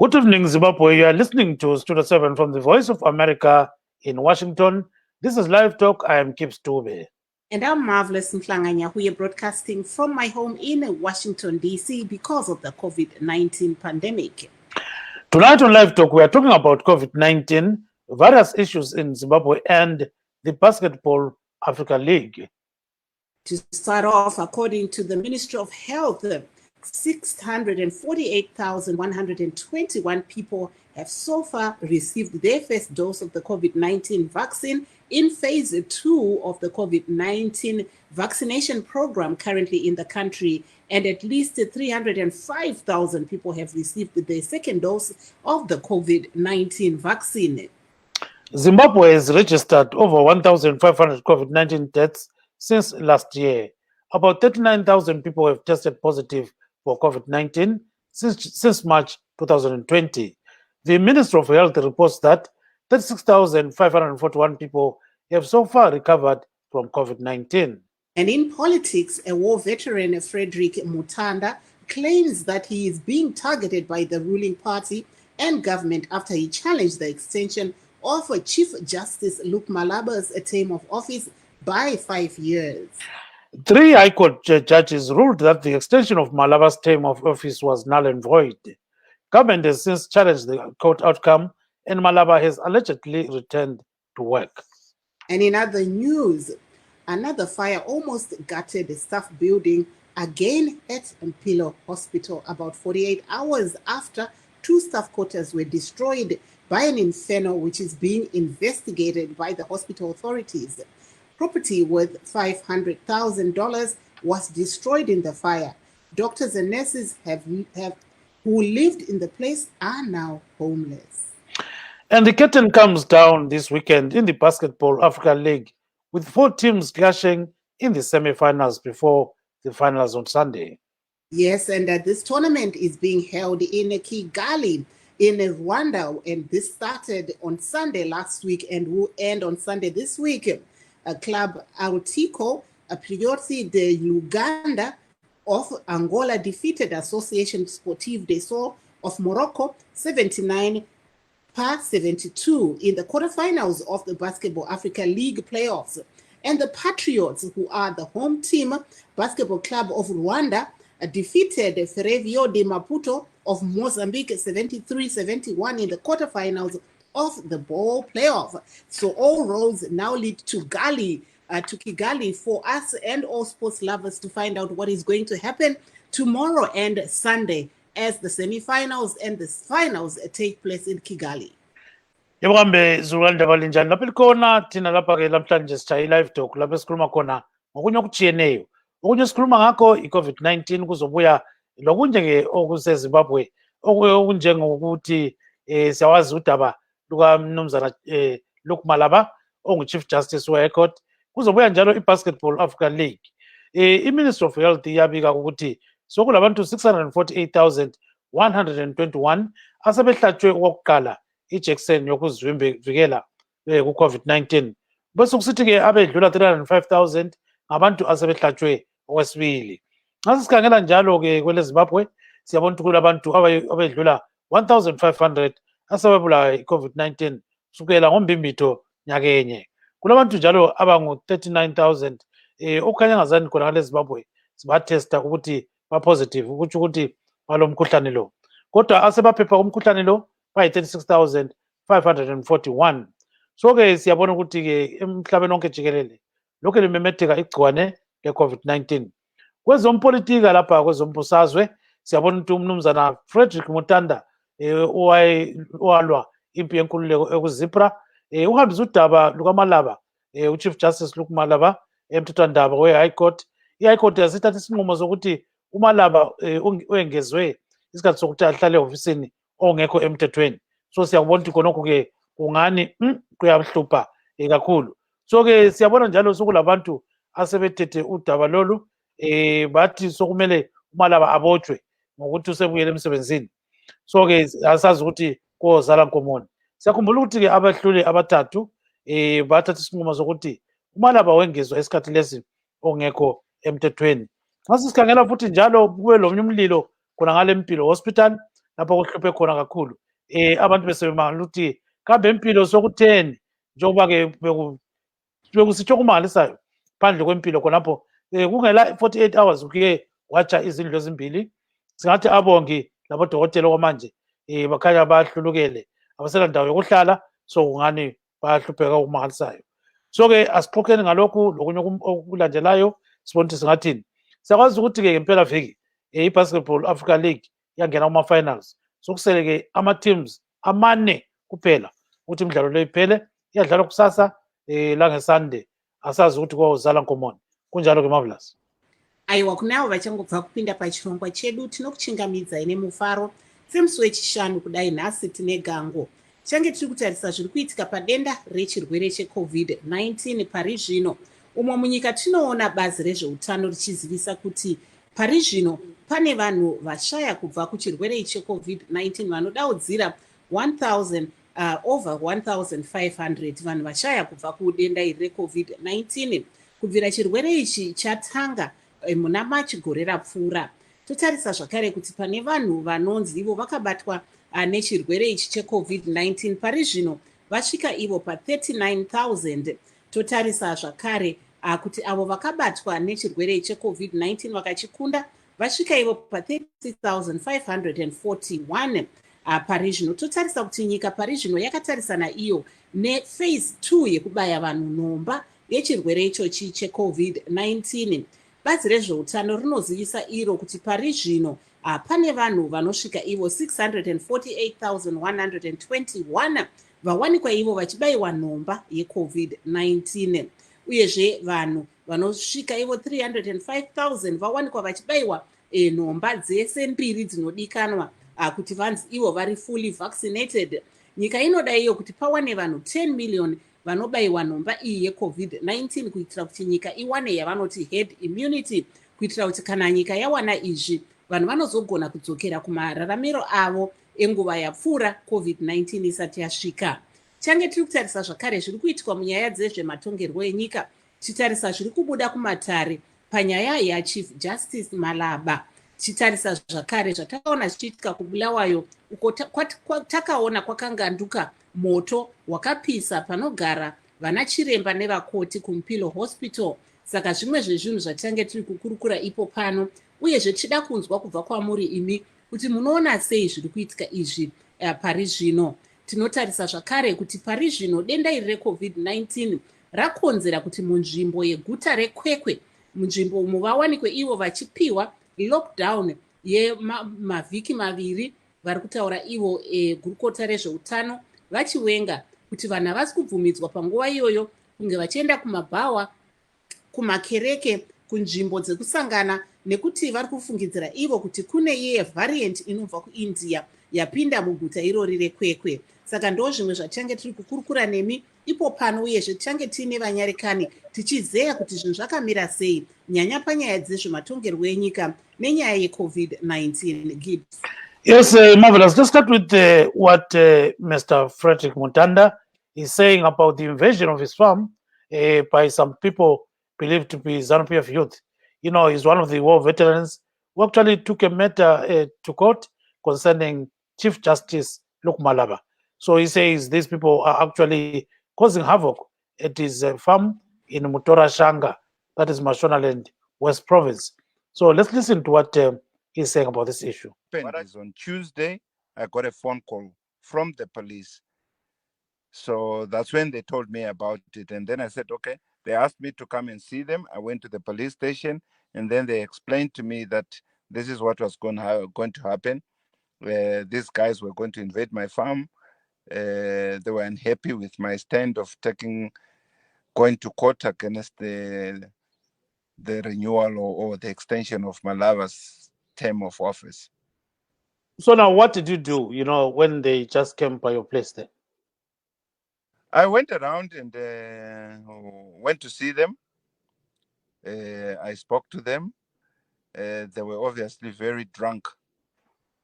Good evening, Zimbabwe. You are listening to Studio 7 from the Voice of America in Washington. This is Live Talk. I am Kip Stube. And I'm Marvelous Mklanganya, who are broadcasting from my home in Washington, D.C. because of the COVID-19 pandemic. Tonight on Live Talk, we are talking about COVID-19, various issues in Zimbabwe, and the Basketball Africa League. To start off, according to the Ministry of Health, 648,121 people have so far received their first dose of the COVID-19 vaccine in phase 2 of the COVID-19 vaccination program currently in the country, and at least 305,000 people have received their second dose of the COVID-19 vaccine. Zimbabwe has registered over 1,500 COVID-19 deaths since last year. About 39,000 people have tested positive for COVID-19 since March 2020. The Ministry of Health reports that 36,541 people have so far recovered from COVID-19. And in politics, a war veteran, Frederick Mutanda, claims that he is being targeted by the ruling party and government after he challenged the extension of Chief Justice Luke Malaba's term of office by 5 years. 3 High Court judges ruled that the extension of Malaba's term of office was null and void. Government has since challenged the court outcome, and Malaba has allegedly returned to work. And in other news, another fire almost gutted the staff building again at Mpilo Hospital about 48 hours after 2 staff quarters were destroyed by an inferno which is being investigated by the hospital authorities. Property worth $500,000 was destroyed in the fire. Doctors and nurses who lived in the place are now homeless. And the curtain comes down this weekend in the Basketball Africa League, with 4 teams clashing in the semi-finals before the finals on Sunday. Yes, and this tournament is being held in Kigali, in Rwanda, and this started on Sunday last week and will end on Sunday this week. Club Autico Priority de Uganda of Angola defeated Association Sportive des Sceaux of Morocco 79-72 in the quarterfinals of the Basketball Africa League playoffs. And the Patriots, who are the home team basketball club of Rwanda, defeated Ferroviário de Maputo of Mozambique 73-71 in the quarterfinals of the ball playoff. So all roads now lead to Kigali for us and all sports lovers to find out what is going to happen tomorrow and Sunday as the semi-finals and the finals take place in Kigali. Yebo kambe zulandaba linjani lapha likhona thina lapha ke namhlanje sithayi live talk lapha esikhuluma khona ngokunye okujiyeneyo. Okunye sikhuluma ngakho i-COVID-19 kuzobuya lokunye ke okuseZimbabwe okunjengokuthi siyawazi udaba lukaMnumzana Luke Malaba ongu-Chief Justice we-High Court. Kuzobuya njalo i-Basketball Africa League. I-Ministry of Health iyabika ukuthi sokulabantu 648,121 asebehlatshwe okokuqala ijekiseni yokuzivikela ku-COVID-19. Bese kusithi-ke abedlula 305,000 ngabantu asebehlatshwe okwesibili. Nxa sikhangela njalo-ke kwele Zimbabwe siyabona ukuthi kulabantu abedlula 1,500 asebebulawa i-COVID-19 kusukela ngombimbitho nyakenye. Kulabantu njalo abangu-39,000 okukhanya ngazani khona ngale Zimbabwe sibathesta ukuthi ba-positive ukutsho ukuthi balo mkhuhlane lo. Kodwa asebaphepha kumkhuhlane lo bayi-36,541. So-ke siyabona ukuthi-ke emhlabeni wonke jikelele lokhu limemetheka igciwane le-COVID-19. Kwezompolitika lapha kwezombusazwe siyabona ukuthi umnumzana Frederick Mutanda owalwa impi yenkululeko ekuzipra uhambisa udaba lukaMalaba uChief Justice Luke Malaba emthethwandaba we-High Court. I-High Court yasithatha isinqumo sokuthi uMalaba wengezwe isikhathi sokuthi ahlale ehofisini ongekho emthethweni. So siyabona ukuthi khonokho-ke kungani kuyahlupha kakhulu. So-ke siyabona njalo sokulabantu asebethethe udaba lolu bathi sokumele uMalaba abotshwe ngokuthi usebuyele emsebenzini. So-ke asazi ukuthi kozala nkomoni. Siyakhumbula ukuthi-ke abahluli abathathu bathatha isinqumo sokuthi uMalaba wengezwa isikhathi lesi ongekho emthethweni. Nxa sikhangela futhi njalo kube lomnye umlilo khona ngale Mpilo Hospital lapho kuhluphe khona kakhulu abantu besebemangala ukuthi kambe impilo sokutheni njengoba-ke bekusitsho okumangalisayo phandle kwempilo khonapho kungela 48 hours kuye watsha izindlu ezimbili. Singathi abongi labodokotela okwamanje bakhanya bahlulukele, abasela ndawo yokuhlala, so kungani bayahlupheka okumangalisayo. So-ke asixoxeni ngalokhu lokunye okulandelayo sibona ukuthi singathini. Siyakwazi ukuthi-ke ngempela viki i-Basketball Africa League yangena kuma-finals, sokusele-ke ama-teams amane kuphela ukuthi imidlalo leyo iphele. Iyadlalwa kusasa langeSunday, asazi ukuthi kwawuzala nkomoni. Kunjalo-ke Marvelous. Aiwa, kunavo vachangobva kupinda pachirongwa chedu tinokuchingamidzai nemufaro semusi wechishanu kudai nhasi tine gango. Tichange tiri kutarisa zviri kuitika padenda rechirwere cheCovid-19 pari zvino, umwe munyika tinoona bazi rezveutano richizivisa kuti pari zvino pane vanhu vashaya kubva kuchirwere ichi cheCovid-19 vanodaudzira 1000 over 1500 vanhu vashaya kubva kudenda iri reCovid-19 kubvira chirwere ichi chatanga muna Machi gore rapfuura. Totarisa zvakare kuti pane vanhu vanonzi ivo vakabatwa nechirwere ichi cheCovid-19 pari zvino vasvika ivo pa39,000. Totarisa zvakare kuti avo vakabatwa nechirwere cheCovid-19 vakachikunda vasvika ivo pa36,541 pari zvino. Totarisa kuti nyika pari zvino yakatarisana iyo nephase 2 yekubaya vanhu nhomba yechirwere ichochi cheCovid-19. Bazi rezveutano rinozivisa iro kuti pari zvino pane vanhu vanosvika ivo 648,121 vawanikwa ivo vachibayiwa nhomba yeCovid-19, uyezve vanhu vanosvika ivo 305,000 vawanikwa vachibayiwa nhomba dzese mbiri dzinodikanwa kuti vanzi ivo vari fully vaccinated. Nyika inoda iyo kuti pawane vanhu 10 million vanobayiwa nhomba iyi yeCovid-19 kuitira kuti nyika iwane yavanoti herd immunity, kuitira kuti kana nyika yawana izvi vanhu vanozogona kudzokera kumararamiro avo enguva yapfuura COVID-19 isati yasvika. Change tiri kutarisa zvakare zviri kuitikwa munyaya dzezvematongerwo enyika, tichitarisa zviri kubuda kumatare panyaya yaChief Justice Malaba. Tichitarisa zvakare zvatakaona zvichiitika kuBulawayo uko takaona kwakanganduka moto wakapisa panogara vana chiremba nevakoti kuMupilo Hospital. Saka zvimwe zvezvinhu zvatichange tiri kukurukura ipo pano, uyezve tichida kunzwa kubva kwamuri imi kuti munoona sei zviri kuitika izvi pari zvino. Tinotarisa zvakare kuti pari zvino denda iri reCovid-19 rakonzera kuti munzvimbo yeguta reKwekwe, munzvimbo umo vawanikwe ivo vachipiwa lockdown yemavhiki maviri, vari kutaura ivo gurukota rezveutano vachiwenga kuti vanhu havasi kubvumidzwa panguva iyoyo kunge vachienda kumabhawa, kumakereke, kunzvimbo dzekusangana, nekuti vari kufungidzira ivo kuti kune iye variant inobva kuIndia yapinda muguta irori reKwekwe. Saka ndo zvimwe zvatichange tiri kukurukura nemi ipo pano, uyezve tichange tiine vanyarekani tichizeya kuti zvinhu zvakamira sei nyanya panyaya dzezvematongerwo enyika nenyaya yeCovid-19. Gibbs. Yes, Marvelous. Let's start with what Mr. Frederick Mutanda is saying about the invasion of his farm by some people believed to be ZANU-PF youth. You know, he's one of the war veterans who actually took a matter to court concerning Chief Justice Luke Malaba. So he says these people are actually causing havoc at his farm in Mutora Shanga, that is Mashonaland, West Province. So let's listen to what he's saying about this issue. On Tuesday, I got a phone call from the police. So that's when they told me about it. And then I said, okay. They asked me to come and see them. I went to the police station, and then they explained to me that this is what was going to happen. These guys were going to invade my farm. They were unhappy with my stand of going to court against the renewal or the extension of Malaba's term of office. So now what did you do, you know, when they just came by your place there? I went around and went to see them. I spoke to them. They were obviously very drunk.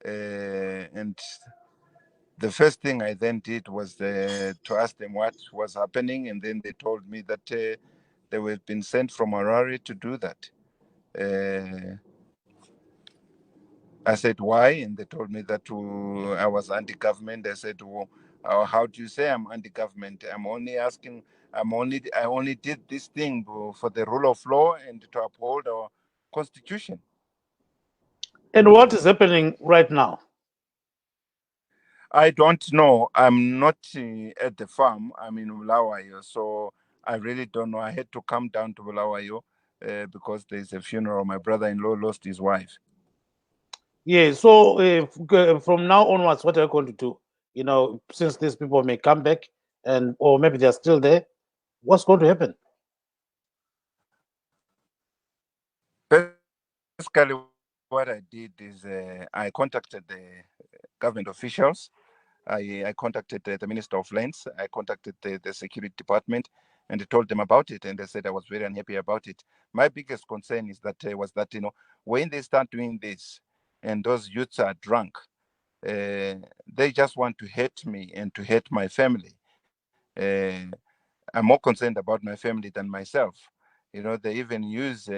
And the first thing I then did was to ask them what was happening. And then they told me that they were been sent from Harare to do that. I said, why? And they told me that I was anti-government. I said, well, how do you say I'm anti-government? I only did this thing for the rule of law and to uphold our constitution. And what is happening right now? I don't know. I'm not at the farm. I'm in Bulawayo, so I really don't know. I had to come down to Bulawayo because there's a funeral. My brother-in-law lost his wife. Yeah, so from now onwards, what are you going to do? You know, since these people may come back and or maybe they're still there, what's going to happen? Basically, what I did is I contacted the government officials. I contacted the Minister of Lands. I contacted the Security Department and told them about it. And they said I was very unhappy about it. My biggest concern is that when they start doing this and those youths are drunk, they just want to hate me and to hate my family. I'm more concerned about my family than myself. They even use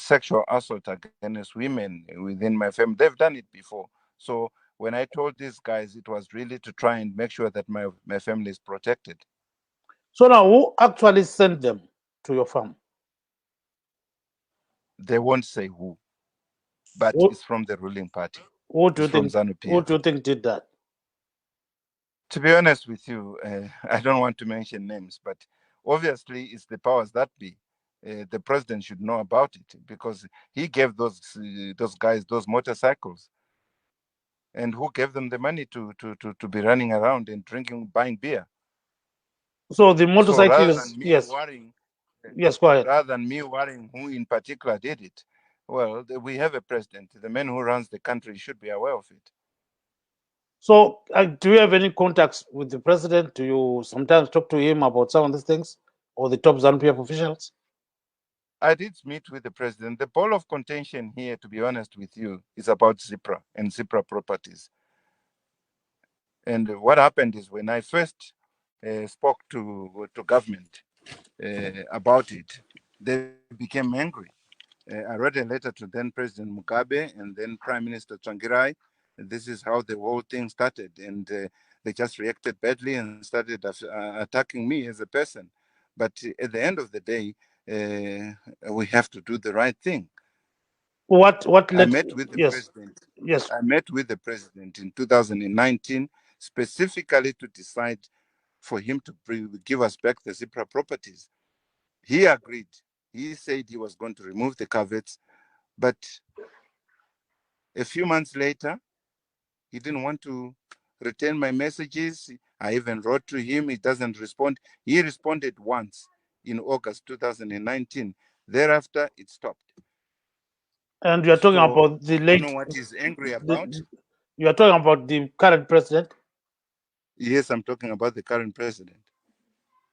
sexual assault against women within my family. They've done it before. So when I told these guys, it was really to try and make sure that my family is protected. So now, who actually sent them to your farm? They won't say who, but Who, it's from the ruling party. who do It's you from think? Who ZANU-PF. do you think did that? To be honest with you, I don't want to mention names, but obviously it's the powers that be. The president should know about it because he gave those guys those motorcycles, and who gave them the money to be running around and drinking, buying beer. So the So motorcyclists, yes, yes, go ahead. rather than me worrying who in particular did it, well, we have a president. The man who runs the country should be aware of it. So do you have any contacts with the president? Do you sometimes talk to him about some of these things, or the top ZANU-PF officials? I did meet with the president. The ball of contention here, to be honest with you, is about Zipra and Zipra properties. And what happened is when I first spoke to government about it, they became angry. I wrote a letter to then President Mugabe and then Prime Minister Tsvangirai. This is how the whole thing started. And they just reacted badly and started attacking me as a person. But at the end of the day, we have to do the right thing. What I led? met with the Yes, president. yes. I met with the president in 2019 specifically to decide for him to give us back the Zipra properties. He agreed. He said he was going to remove the caveats, but a few months later, he didn't want to return my messages. I even wrote to him. He doesn't respond. He responded once in August 2019. Thereafter, it stopped. And you are talking So about the I don't late. know what he's angry about. The, you are talking about the current president. Yes, I'm talking about the current president.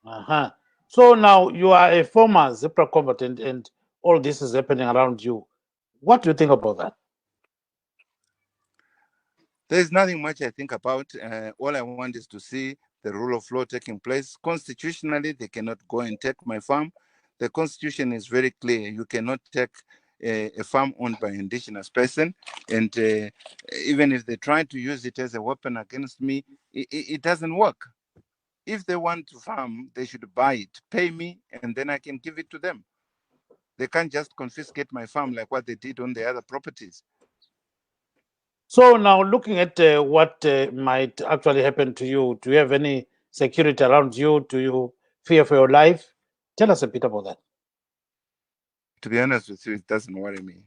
Uh-huh. So now you are a former Zipra combatant, and all this is happening around you. What do you think about that? There's nothing much I think about. All I want is to see the rule of law taking place. Constitutionally, they cannot go and take my farm. The Constitution is very clear. You cannot take a farm owned by an indigenous person. And even if they try to use it as a weapon against me, it doesn't work. If they want to farm, they should buy it, pay me, and then I can give it to them. They can't just confiscate my farm like what they did on the other properties. So now looking at what might actually happen to you, do you have any security around you? Do you fear for your life? Tell us a bit about that. To be honest with you, it doesn't worry me.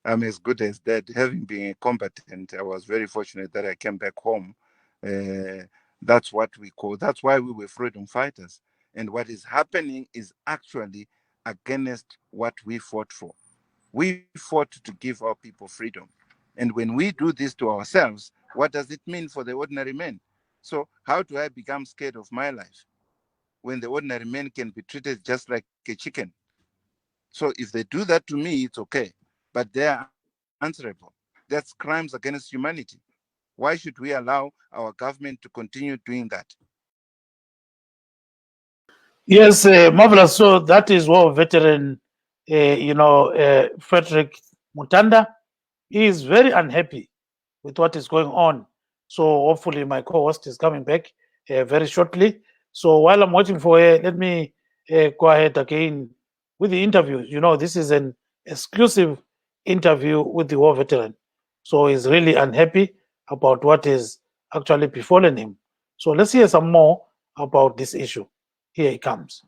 I'm as good as dead. Having been a combatant, I was very fortunate that I came back home. Uh, that's what we call, that's why we were freedom fighters. And what is happening is actually against what we fought for. We fought to give our people freedom. And when we do this to ourselves, what does it mean for the ordinary man? So, how do I become scared of my life when the ordinary man can be treated just like a chicken? So if they do that to me, it's okay. But they are answerable. That's crimes against humanity. Why should we allow our government to continue doing that? Yes, marvelous. So that is war veteran, Frederick Mutanda. He is very unhappy with what is going on. So hopefully my co-host is coming back very shortly. So while I'm waiting for her, let me go ahead again with the interview. You know, this is an exclusive interview with the war veteran. So he's really unhappy about what is actually befallen him. So let's hear some more about this issue. Here he comes.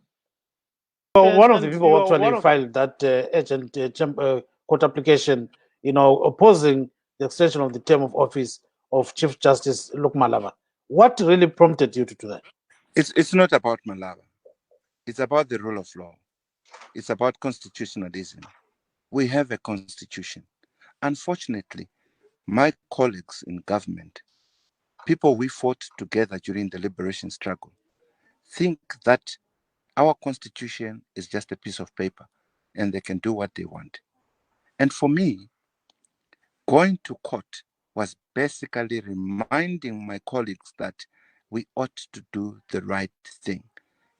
So one of the people who actually filed that urgent court application, you know, opposing the extension of the term of office of Chief Justice Luke Malava. What really prompted you to do that? It's not about Malava. It's about the rule of law. It's about constitutionalism. We have a constitution. Unfortunately, my colleagues in government, people we fought together during the liberation struggle, think that our constitution is just a piece of paper and they can do what they want. And for me, going to court was basically reminding my colleagues that we ought to do the right thing.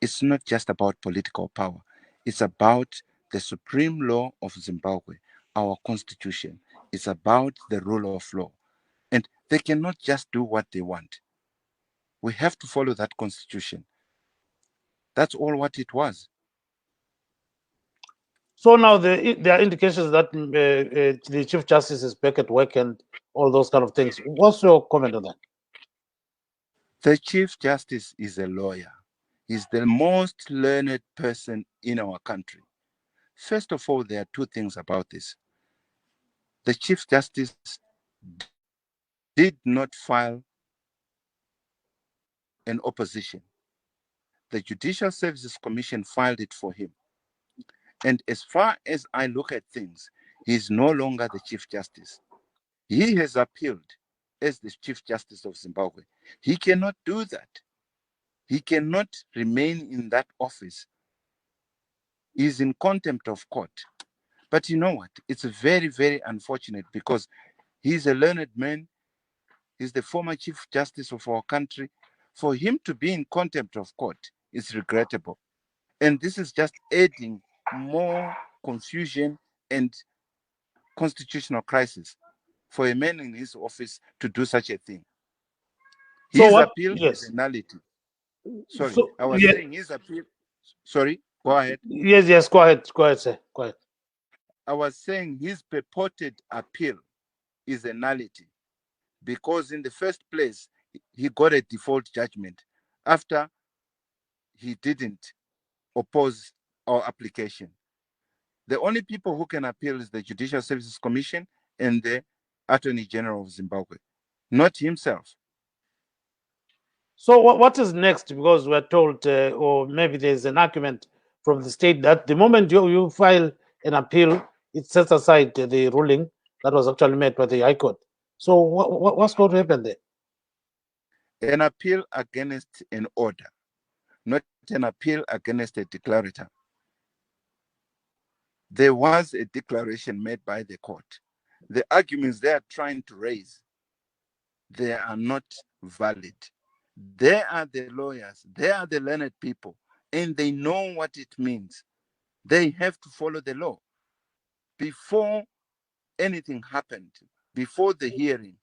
It's not just about political power. It's about the supreme law of Zimbabwe, our constitution. It's about the rule of law. And they cannot just do what they want. We have to follow that constitution. That's all what it was. So now there are indications that the Chief Justice is back at work and all those kind of things. What's your comment on that? The Chief Justice is a lawyer. He's the most learned person in our country. First of all, there are two things about this. The Chief Justice did not file an opposition. The Judicial Services Commission filed it for him. And as far as I look at things, he is no longer the Chief Justice. He has appealed as the Chief Justice of Zimbabwe. He cannot do that. He cannot remain in that office. He is in contempt of court. But you know what? It's very, very unfortunate because he's a learned man. He's the former Chief Justice of our country. For him to be in contempt of court is regrettable. And this is just adding more confusion and constitutional crisis for a man in his office to do such a thing. So His what? appeal Yes. is a nullity. Sorry, So I was saying his appeal. Sorry, go ahead. Yes. Go ahead, sir. Go ahead. I was saying his purported appeal is a nullity because in the first place, he got a default judgment after he didn't oppose our application. The only people who can appeal is the Judicial Services Commission and the Attorney General of Zimbabwe, not himself. So what is next? Because we're told, or maybe there's an argument from the state that the moment you file an appeal, it sets aside the ruling that was actually made by the High Court. So what's going to happen there? An appeal against an order, not an appeal against a declarator. There was a declaration made by the court. The arguments they are trying to raise, they are not valid. They are the lawyers, they are the learned people, and they know what it means. They have to follow the law. Before anything happened, before the hearing,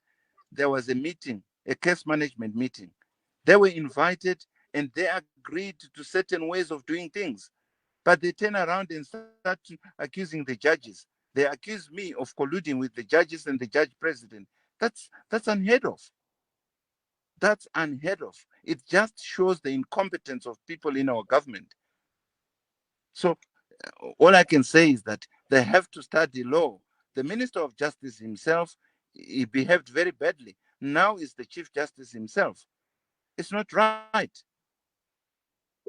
there was a meeting, a case management meeting. They were invited and they agreed to certain ways of doing things. But they turn around and start accusing the judges. They accuse me of colluding with the judges and the judge president. That's unheard of. That's unheard of. It just shows the incompetence of people in our government. So all I can say is that they have to study law. The Minister of Justice himself, he behaved very badly. Now is the Chief Justice himself. It's not right.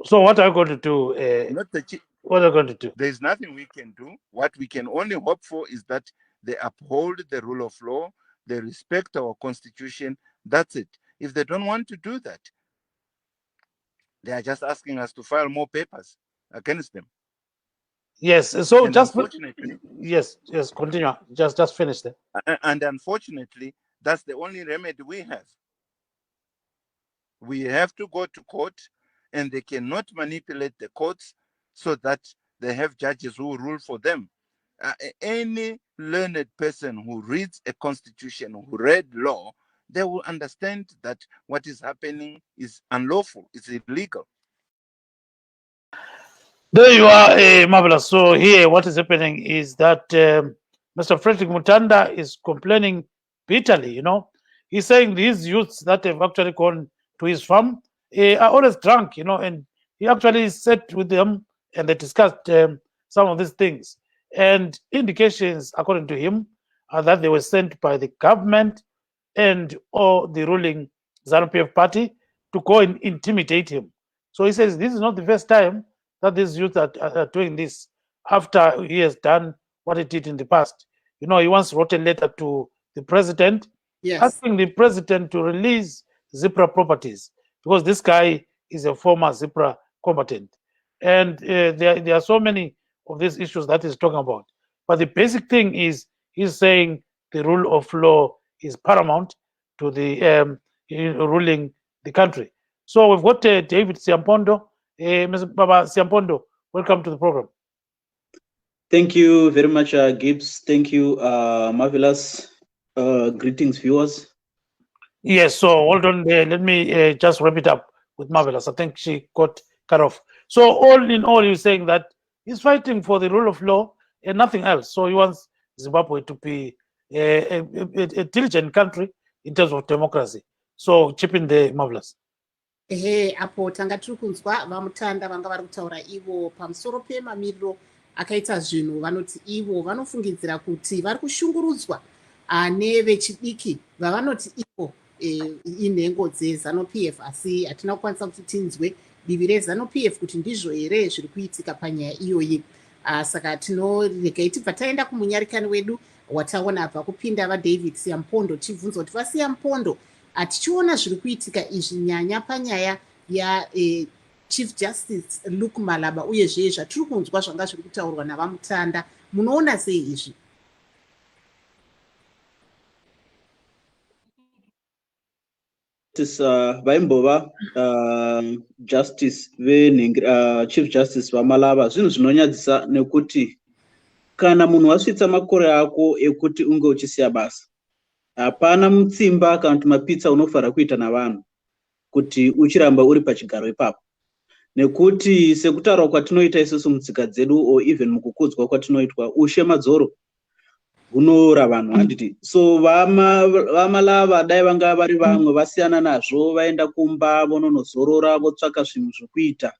So what are you going to do? Not the chief. What are you going to do? There's nothing we can do. What we can only hope for is that they uphold the rule of law, they respect our constitution. That's it. If they don't want to do that, they are just asking us to file more papers against them. Yes. So And just unfortunately, yes. Continue. Just finish there. and unfortunately, that's the only remedy we have. We have to go to court, and they cannot manipulate the courts so that they have judges who rule for them. Any learned person who reads a constitution, who read law, they will understand that what is happening is unlawful, it's illegal. There you are, Marvelous. So here, what is happening is that Mr. Frederick Mutanda is complaining bitterly. He's saying these youths that have actually gone to his farm are always drunk. And he actually sat with them and they discussed some of these things. And indications, according to him, are that they were sent by the government or the ruling ZANU-PF party to go and intimidate him. So he says this is not the first time that these youth are doing this after he has done what he did in the past. He once wrote a letter to the president asking the president to release Zipra properties because this guy is a former Zipra combatant. And there are so many of these issues that he's talking about. But the basic thing is he's saying the rule of law is paramount to the ruling the country. So we've got David Siampondo. Mr. Baba Siampondo, welcome to the program. Thank you very much, Gibbs. Thank you, Marvelous. Greetings, viewers. Yes, so hold on there. Let me just wrap it up with Marvelous. I think she got cut off. So all in all, you're saying that he's fighting for the rule of law and nothing else. So he wants Zimbabwe to be a diligent country in terms of democracy. So chip in the Marvelous. Apo tanga tiri kunzwa vamutanda vanga vari kutaura ivo pamusoro pemamiriro akaita zvinhu vanoti ivo vanofungidzira kuti vari kushungurudzwa nevechidiki vavanoti ivo inhengo dzeZANU-PF, asi hatina kukwanisa kuti tinzwe divi reZANU-PF kuti ndizvo here zviri kuitika panyaya iyoyi. Saka tinoregai tibva taenda kumunyarikani wedu wataona abva kupinda vaDavid Siampondo tichibvunza kuti vaSiampondo tichiona zviri kuitika izvi nyanya panyaya Chief Justice Luke Malaba uyezve zvatiri kunzwa zvanga zviri kutaurwa navamutanda, munoona sei izvi? Vaimbova Justice Chief Justice vaMalava zvinhu zvinonyadzisa nekuti kana munhu wasvitsa makore ako ekuti unge uchisiya basa, hapana mutsimba kana kuti mapitsa unofanira kuita navanhu kuti uchiramba uri pachigaro ipapo. Nekuti sekutaura kwatinoita isusu mutsika dzedu o even mukukudzwa kwatinoitwa ushe madzoro hunoora vanhu handiti. So vaMalava dai vanga vari vamwe vasiyana nazvo, vaenda kumba vononozorora votsvaka zvinhu zvokuita.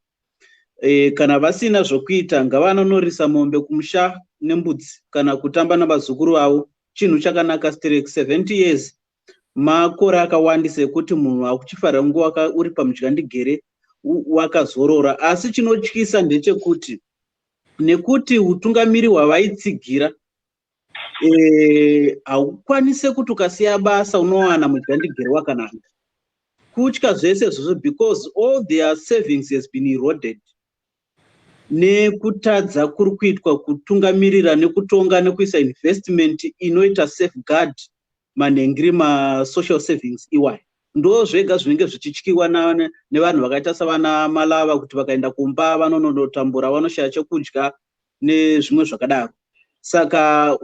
Kana vasina zvokuita ngavanonorisa mombe kumusha nembudzi kana kutamba navazukuru avo. Chinhu chakanaka stereki 70 years makore akawandisa ekuti munhu akuchifarira nguva uri pamudyandegere wakazorora. Asi chinotyisa ndechekuti nekuti utungamiri hwavaitsigira haukwanise kuti ukasiya basa unowana mudyandegere wakanaka. Kutya zvese zvozvo because all their savings has been eroded nekutadza kuri kuitwa kutungamirira nekutonga nekuisa investment inoita safeguard manhengiri masocial savings iwayo. Ndo zvega zvinenge zvichityiwa nevanhu vakaita savana Malava kuti vakaenda kumba vanonotambura vanoshaya chekudya nezvimwe zvakadaro. Saka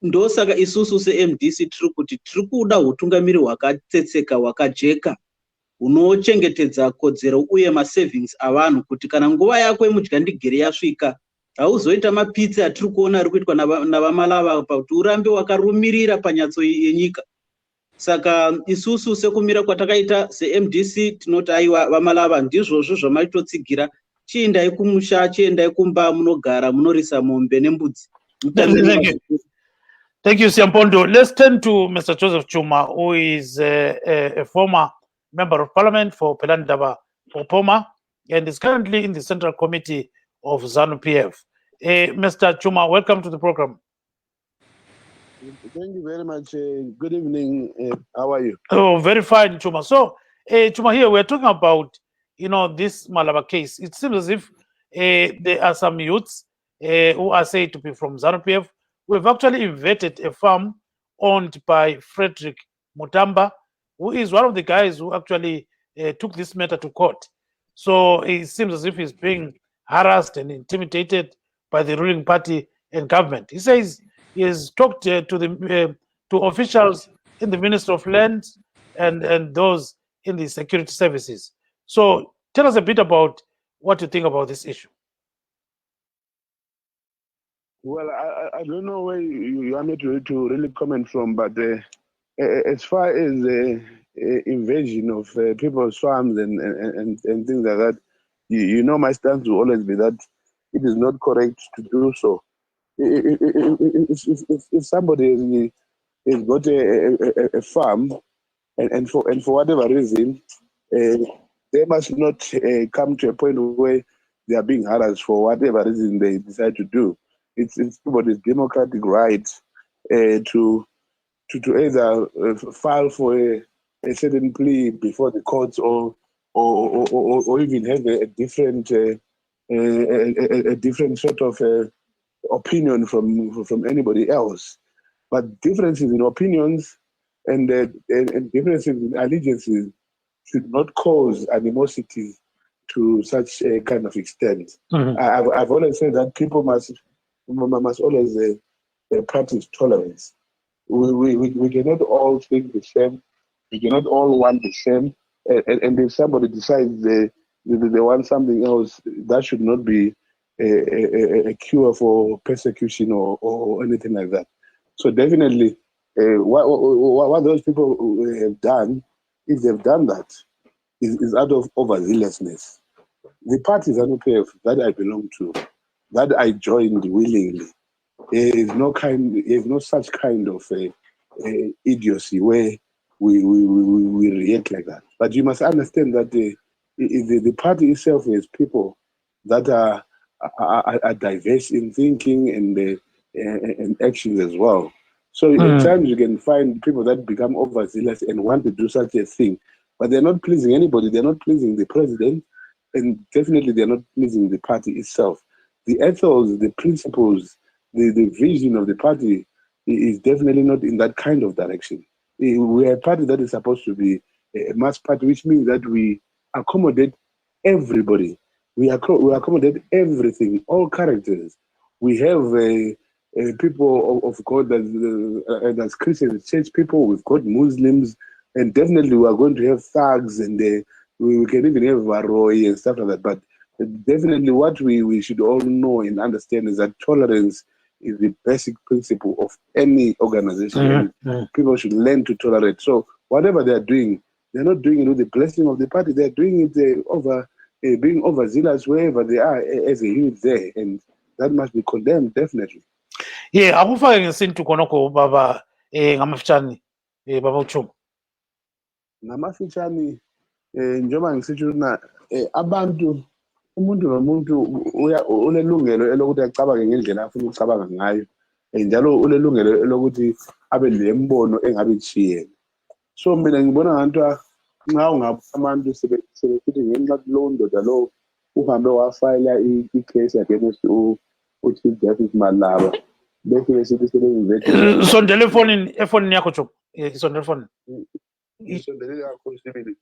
ndosaka isusu seMDC tiri kuti tiri kuda utungamiri hwakatsetseka hwakajeka hunochengetedza kodzero uye masavings avanhu kuti kana nguva yako yemudyandegere yasvika hauzoita mapitsi atiri kuona ari kuitwa navaMalava kuti urambe wakarumirira panyatso yenyika. Saka isusu sekumira kwatakaita seMDC tinoti aiwa vaMalava ndizvozvo zvamaitotsigira, chiendai kumusha, chiendai kumba munogara munorisa mombe nembudzi. Thank you, Siampondo. Let's turn to Mr. Joseph Chuma, who is a former member of parliament for Pelandaba Popoma and is currently in the Central Committee of ZANU-PF. Mr. Chuma, welcome to the program. Thank you very much. Good evening. How are you? Oh, very fine, Chuma. So, Chuma, here we're talking about, this Malaba case. It seems as if there are some youths who are said to be from ZANU-PF. We've actually invented a farm owned by Frederick Mutamba, who is one of the guys who actually took this matter to court. So it seems as if he's being harassed and intimidated by the ruling party and government. He says he has talked to officials in the Ministry of Land and those in the security services. So tell us a bit about what you think about this issue. Well, I don't know where you want me to really comment from, but as far as invasion of people's farms and things like that, you know my stance will always be that it is not correct to do so. If somebody has got a farm and for whatever reason, they must not come to a point where they are being harassed for whatever reason they decide to do. It's somebody's democratic right to either file for a certain plea before the courts or even have a different a different sort of opinion from anybody else. But differences in opinions and differences in allegiances should not cause animosity to such a kind of extent. I've always said that people must always practice tolerance. We cannot all think the same. We cannot all want the same. And if somebody decides they want something else, that should not be a cure for persecution or anything like that. So definitely, what those people have done, if they've done that, is out of overzealousness. The party ZANU-PF that I belong to, that I joined willingly, there is no such kind of idiocy where we react like that. But you must understand that the party itself has people that are diverse in thinking and actions as well. So at times you can find people that become overzealous and want to do such a thing, but they're not pleasing anybody. They're not pleasing the president, and definitely they're not pleasing the party itself. The ethos, the principles, the vision of the party is definitely not in that kind of direction. We are a party that is supposed to be a mass party, which means that we accommodate everybody. We accommodate everything, all characters. We have people of God that's Christians, church people. We've got Muslims, and definitely we are going to have thugs, and we can even have Varoi and stuff like that. But definitely what we should all know and understand is that tolerance is the basic principle of any organization. People should learn to tolerate. So whatever they're doing, they're not doing it with the blessing of the party. They're doing it being overzealous wherever they are as a unit there, and that must be condemned definitely. Yeah, akufake ngesintu khonokho baba ngamafitshane baba uChuma. Ngamafitshane njengoba ngisitsho na abantu umuntu nomuntu unelungelo elokuthi acabange ngendlela afuna ukucabanga ngayo, njalo unelungelo elokuthi abe lembono engabe itshiyene. So mina ngibona ngathi nxa ungabantu sebethi ngenxa lo ndoda lo uhambe wafayila i-case against uChief Justice Malaba bese besithi sebeyinvestigate. Sondela efonini yakho Chuma. Sondela efonini. Isondelele kakhulu sibili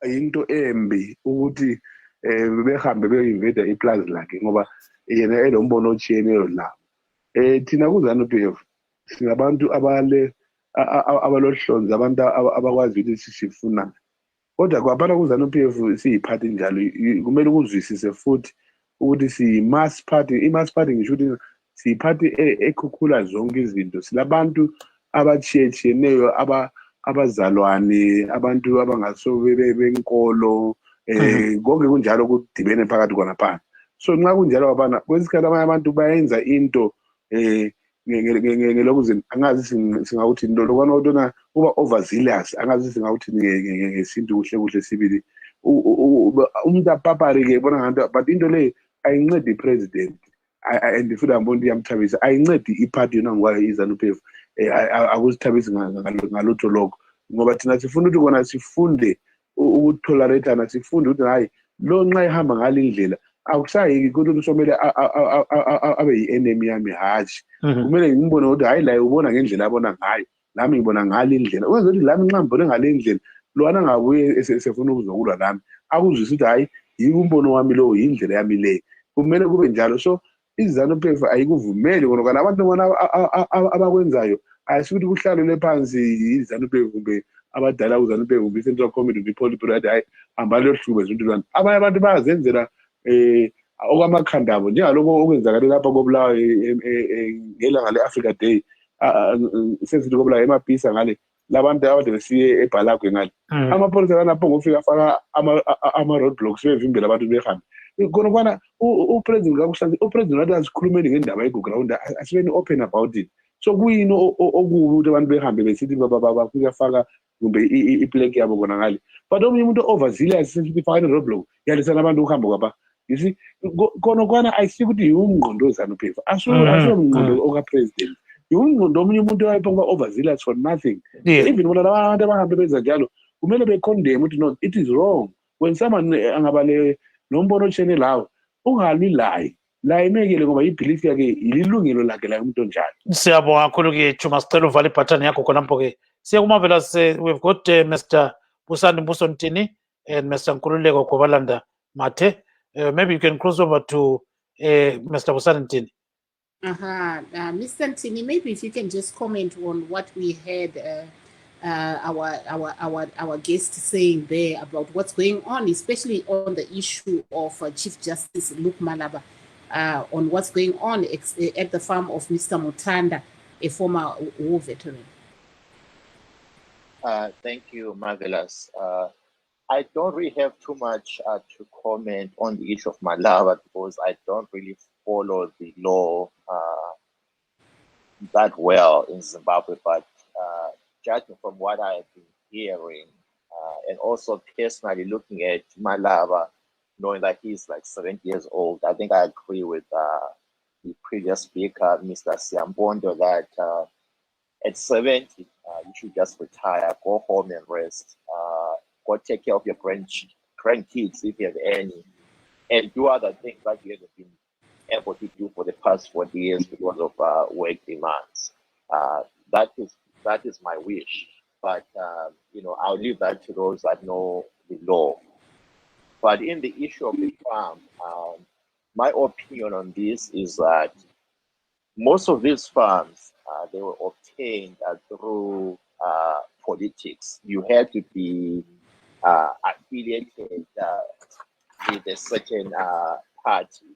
yinto embi ukuthi behambe beyoyiveda iplazi lakhe ngoba yena elombono otshiyeneyo lawo. Thina kuZANU-PF singabantu abalohlonzi, abantu abakwazi ukuthi sifunani. Kodwa kwaphana kuZANU-PF siyiphathi njalo kumele ukuzwisise futhi ukuthi siyi-mass party. I-mass party ngisho ukuthi siyiphathi ekhukhula zonke izinto. Silabantu abatshiyetshiyeneyo abazalwane, abantu abangaso benkolo, konke kunjalo kudibene phakathi khonapha. So nxa kunjalo abana kwesikhathi abanye abantu bayenza into ngelokuthi angazi singawuthi lokwana utona uba overzealous, angazi singawuthi ngesintu kuhle sibili umuntu apapari-ke bona ngathi, but into le ayincedi i-president and futhi ambona iyamthabisa, ayincedi iphathi yona ngokwayo iZANU-PF. Akuzithabisi ngalutho lokho ngoba thina sifuna ukuthi kona sifunde ukutolerateana, sifunde ukuthi hayi lo nxa ehamba ngale ndlela akusayiki ukuthi somele abe yi-enemy yami, hatshi kumele ngimbone ukuthi hayi la ubona ngendlela abona ngayo, nami ngibona ngale indlela, ukwenza ukuthi lami nxa ngibone ngale ndlela lwana ngabuye esefuna ukuzokulwa nami akuzwise ukuthi hayi yiko umbono wami lo, yindlela yami le, kumele kube njalo. So iZANU-PF ayikuvumeli ngoba abantu bona abakwenzayo ayisukuthi kuhlalwe phansi iZANU-PF kumbe abadala kuZANU-PF kumbe Central Committee kumbe iPolitburo yathi hayi hamba liyohluba izinto lwana. Abanye abantu bayazenzela okwamakhanda abo njengalokho okwenzakale lapha koBulawayo ngelanga le-Africa Day sesithi koBulawayo emabhisa ngale labantu abade besiye eBhalagwe ngale amapholisa kanapho ngofika afaka ama-roadblocks bevimbela abantu behambe khona kwana upresident kakuhlanze upresident wathi asikhulumeni ngendaba yeground asibeni open about it so kuyini okubi ukuthi abantu behambe besithi bafika faka kumbe iplek yabo khona ngale but omunye umuntu overzealous sesithi faka i-roadblock yalisana abantu ukuhamba kwaba you see khona kwana ayisikuthi yingqondo weZANU-PF asiyomngqondo okapresident yingqondo omunye umuntu wayephoka overzealous for nothing even bona abantu abahambe benza njalo kumele becondemn ukuthi no it is wrong when someone angabale nombono otshene lawo ungalwi la imekele ngoba ibelief yakhe ililungelo lakhe la umuntu onjalo. Siyabonga kakhulu-ke Chuma, sicela uvale ibhathani yakho khonapho-ke. Siyakumarvelous, we've got Mr. Busani Mbuso Ntini and Mr. Nkululeko Gobalanda Mathe. Maybe you can cross over to Mr. Busani Ntini. Mr. Ntini, maybe if you can just comment on what we heard our guest saying there about what's going on, especially on the issue of Chief Justice Luke Malaba, on what's going on at the farm of Mr. Mutanda, a former war veteran. Thank you, Marvelous. I don't really have too much to comment on the issue of Malaba because I don't really follow the law that well in Zimbabwe, but judging from what I have been hearing and also personally looking at Malaba, knowing that he's like 70 years old, I think I agree with the previous speaker, Mr. Siambondo, that at 70, you should just retire, go home and rest, go take care of your grandkids if you have any, and do other things that you haven't been able to do for the past 40 years because of work demands. That is my wish, but I'll leave that to those that know the law. But in the issue of the farm, my opinion on this is that most of these farms, they were obtained through politics. You had to be affiliated with a certain party.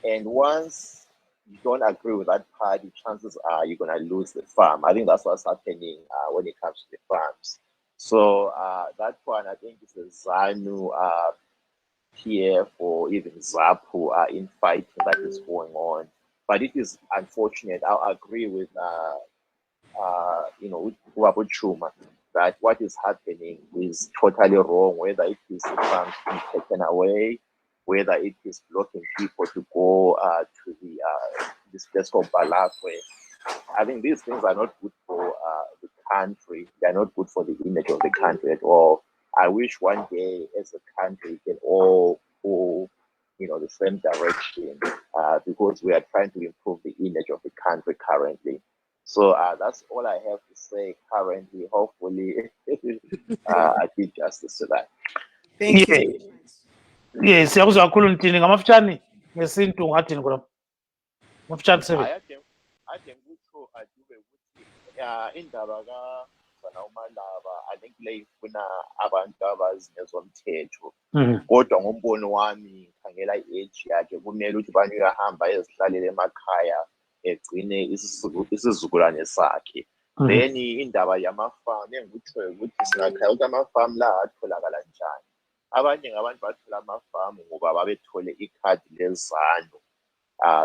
And once you don't agree with that party, chances are you're going to lose the farm. I think that's what's happening when it comes to the farms. So that one, I think it's a ZANU PF or even ZAPU in fighting that is going on. But it is unfortunate. I agree with with Chuma that what is happening is totally wrong, whether it is the farms being taken away, whether it is blocking people to go to this place called Balakwe. I think these things are not good for the country. They are not good for the image of the country at all. I wish one day as a country we can all go the same direction because we are trying to improve the image of the country currently. So that's all I have to say currently. Hopefully I did justice to that. Thank you. Yes, siyakuzwa kakhulu Ntini ngamafutshane ngesintu ngathini khona. Mafutshane sebe. Ade ngikho adube ukuthi indaba kaZana uMalaba I think leyifuna abantu abazinezomthetho. Kodwa ngombono wami khangela i-age yakhe kumele ukuthi bani uyahamba ezihlalele emakhaya egcine isizukulwane sakhe. Then indaba yamafamu engikutshoyo ukuthi singakhaya ukuthi amafamu la atholakala njani. Abanye ngabantu bathola amafamu ngoba babethole ikhadi leZANU.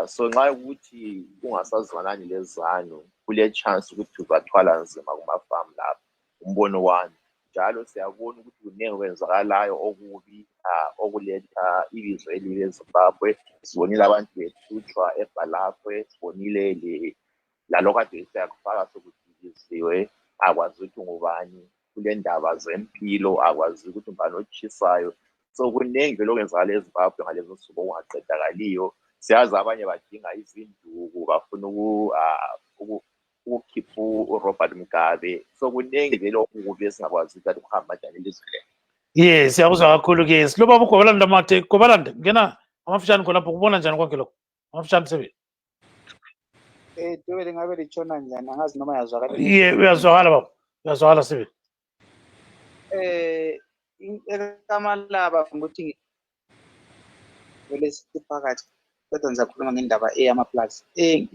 So nxa ukuthi ungasazwanani leZANU kule chance ukuthi uzathwala nzima kumafamu lapho. Umbono wami njalo siyabona ukuthi kuningi kwenzakalayo okubi okuletha ibizo elibi eZimbabwe. Sibonile abantu behlutshwa eBhalakwe, sibonile lalokho kade siyakufaka sokudiliziwe akwazi ukuthi ngubani. Kule ndaba zempilo akwazi ukuthi ubani otshisayo. So kuningi vele okwenzakala eZimbabwe ngalezo nsuku okungaqedakaliyo. Siyazi abanye badinga izinduku bafuna ukukhipha uRobert Mugabe. So kuningi vele okubi esingakwazi ukuthi kuhamba njani elizweni. Yes, siyakuzwa kakhulu ke. Siloba uGobalanda Mathe, Gobalanda ngena amafutshane khonapho kubona njani konke lokho? Mafutshane Sibi. Dwele ngabe litshona njani angazi noma yazwakala. Uyazwakala baba. Uyazwakala Sibi. Ekamalaba ukuthi vele siphakathi kodwa ngizakhuluma ngendaba eyamaplazi.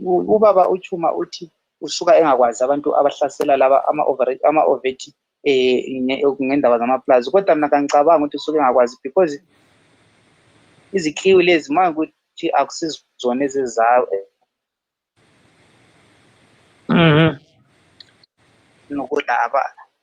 Ubaba uChuma uthi usuka engakwazi abantu abahlasela laba ama-oveti ngendaba zamaplazi, kodwa mina kangicabanga ukuthi usuke engakwazi because izikliwi lezi uma ukuthi akusizona ezezayo nokuthi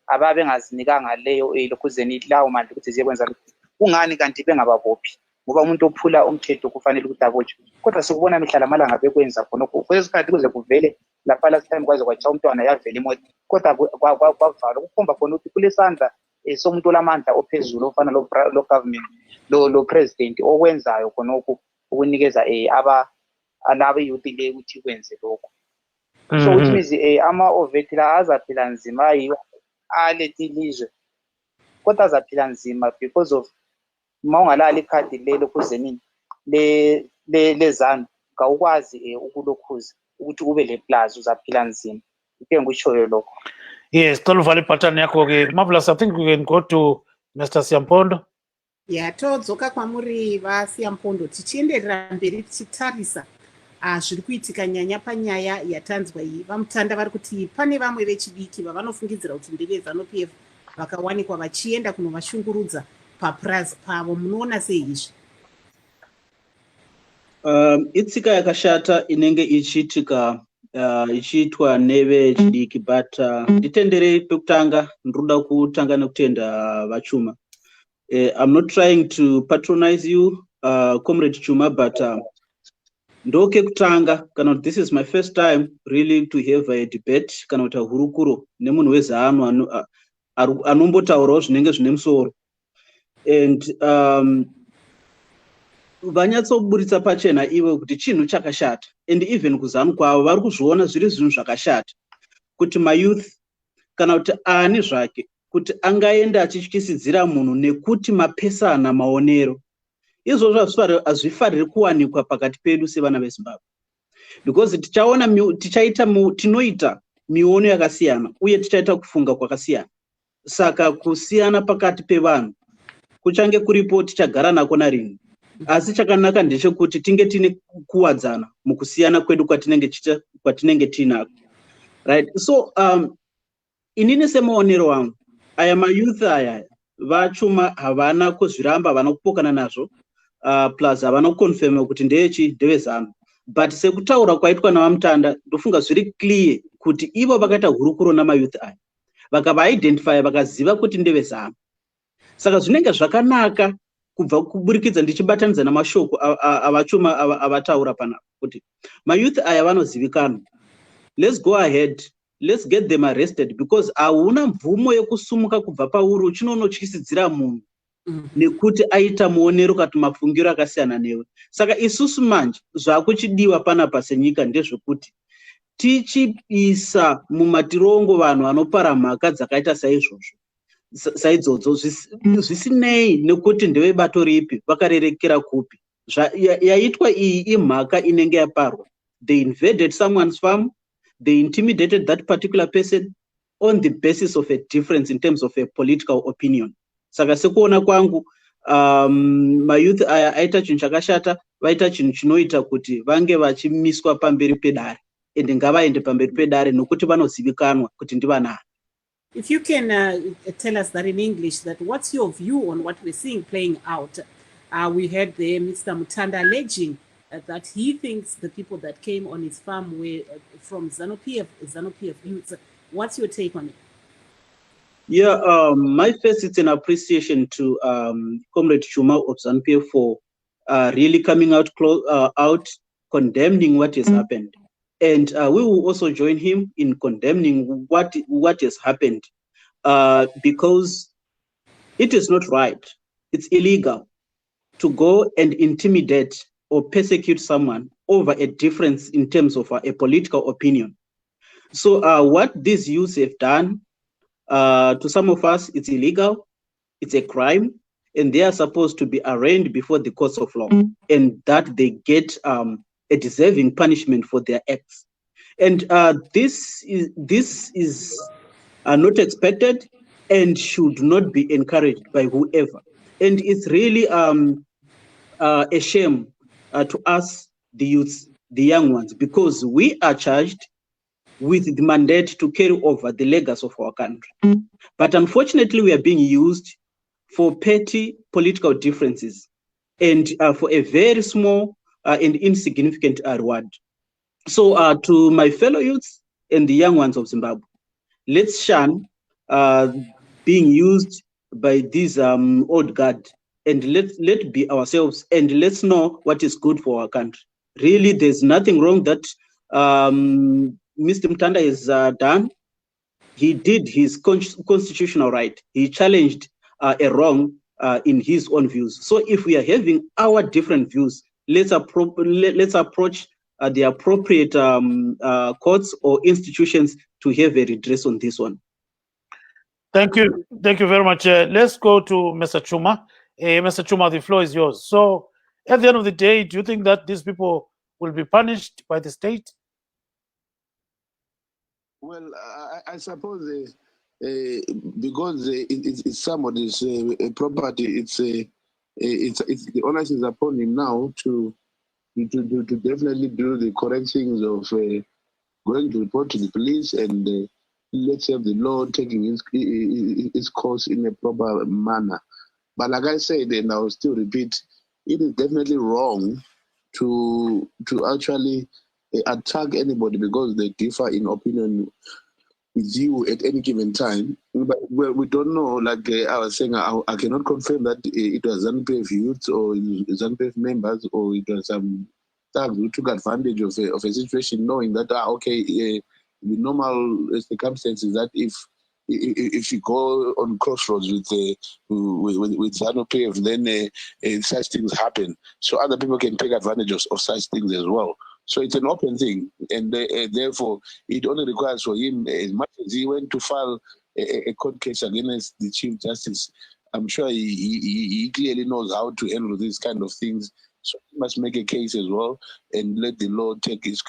ababengazinikanga leyo lokhuzeni lawo manje ukuthi ziyekwenza kungani kanti bengababophi, ngoba umuntu ophula umthetho kufanele ukuthi abotshwe, kodwa sikubona mihla lamalanga bekwenza khonokho kwesikhathi kuze kuvele lapha last time kwaze kwatsha umntwana yavela imoto, kodwa kwavalwa kukhomba khona ukuthi kulesandla somuntu olamandla ophezulu ofana lo government lo president okwenzayo khonokho ukunikeza abe-youth le ukuthi kwenze lokho. So which means ama-oveti la azaphila nzima yiwo alethe ilizwe, kodwa azaphila nzima because of uma ungalali ikhadi lelokhuzeni lezanu kawukwazi ukulokhuza ukuthi ube le plaza uzaphila nzima. Ike ngikutshoyo lokho. Yes, cela uvale ibhatani yakho-ke. Marvelous, I think we can go to Mr. Siyampondo. Todzoka kwamuri vaSiyampondo tichienderera mberi tichitarisa zviri kuitika nyanya panyaya yatanzwa iyi. Vamutanda vari kuti pane vamwe vechidiki vavanofungidzira kuti ndeve-ZANU-PF vakawanikwa vachienda kunovashungurudza papurazi pavo. Munoona sei izvi? Itsika yakashata inenge ichiitika ichiitwa nevechidiki, but nditenderei pekutanga ndoda kutanga nekutenda vaChuma. I'm not trying to patronize you, Comrade Chuma, but ndoke kutanga kana this is my first time really to have a debate kana kuti hurukuro nemunhu weZANU anombotaurawo zvinenge zvine musoro, and vanyatsoburitsa pachena iwe kuti chinhu chakashata, and even kuZANU kwavo vari kuzviona zviri zvinhu zvakashata kuti mayouth kana kuti ani zvake kuti angaenda achityisidzira munhu nekuti mapesana maonero. Izvozvo hazvifariri kuwanikwa pakati pedu sevana veZimbabwe, because tinoita miono yakasiyana uye tichaita kufunga kwakasiyana. Saka kusiyana pakati pevanhu kuchange kuripo, tichagara nako narini, asi chakanaka ndechekuti tinge tine kuwadzana mukusiyana kwedu kwatinenge tinako, right? So inini semaonero wangu aya mayouth aya vaChuma havana kuzviramba, havana kupokana nazvo, plus havana kukonfirma kuti ndeve-ZANU, but sekutaura kwaitwa navamutanda ndofunga zviri clear kuti ivo vakaita hurukuro namayouth aya vakava-identify vakaziva kuti ndeve-ZANU. Saka zvinenge zvakanaka kubva kuburikidza ndichibatanidza namashoko avaChuma avataura panapa kuti mayouth aya vanozivikanwa. Let's go ahead, let's get them arrested, because hauna mvumo yekusumuka kubva pauri uchinonotyisidzira munhu nekuti aita muonero kati mafungiro akasiyana newe. Saka isusu manje zvakuchidiwa panapa senyika ndezvekuti tichiisa mumatirongo vanhu vanopara mhaka dzakaita saidzodzo zvisinei nekuti ndevebato ripi, vakarerekera kupi. Yaitwa iyi imhaka inenge yaparwa. They invaded someone's farm, they intimidated that particular person on the basis of a difference in terms of a political opinion. Saka sekuona kwangu mayouth aya aita chinhu chakashata, vaita chinhu chinoita kuti vange vachimiswa pamberi pedare, ende ngavaende pamberi pedare nokuti vanozivikanwa kuti ndivanani. If you can tell us that in English, that what's your view on what we're seeing playing out? We heard there Mr. Mutanda alleging that he thinks the people that came on his farm were from ZANU-PF youths. What's your take on it? Yeah, my first, it's an appreciation to Comrade Chuma of ZANU-PF for really coming out condemning what has happened. And we will also join him in condemning what has happened, because it is not right. It's illegal to go and intimidate or persecute someone over a difference in terms of a political opinion. So what these youths have done, to some of us, it's illegal, it's a crime, and they are supposed to be arraigned before the courts of law, and that they get a a deserving punishment for their acts. And this is not expected and should not be encouraged by whoever. And it's really a shame to us, the youths, the young ones, because we are charged with the mandate to carry over the legacy of our country. But unfortunately, we are being used for petty political differences and for a very small and insignificant reward. So to my fellow youths and the young ones of Zimbabwe, let's shun being used by this old guard, and let be ourselves, and let's know what is good for our country. Really, there's nothing wrong that Mr. Mtanda has done. He did his constitutional right. He challenged a wrong in his own views. So if we are having our different views, let's approach the appropriate courts or institutions to have a redress on this one. Thank you very much. Let's go to Mr. Chuma. Mr. Chuma, the floor is yours. So at the end of the day, do you think that these people will be punished by the state? Well, I suppose because it's somebody's property, it's the onus is upon him now to definitely do the correct things of going to report to the police and let's have the law taking its course in a proper manner. But like I said, and I'll still repeat, it is definitely wrong to actually attack anybody because they differ in opinion with you at any given time. But we don't know, like I was saying, I cannot confirm that it was ZANU-PF youth or ZANU-PF members or it was some thugs who took advantage of a situation, knowing that, the normal circumstances that if you go on crossroads with ZANU-PF, then such things happen. So other people can take advantage of such things as well. So it's an open thing, and therefore it only requires for him, as much as he went to file a court case against the Chief Justice, I'm sure he clearly knows how to handle these kind of things. So he must make a case as well and let the law take its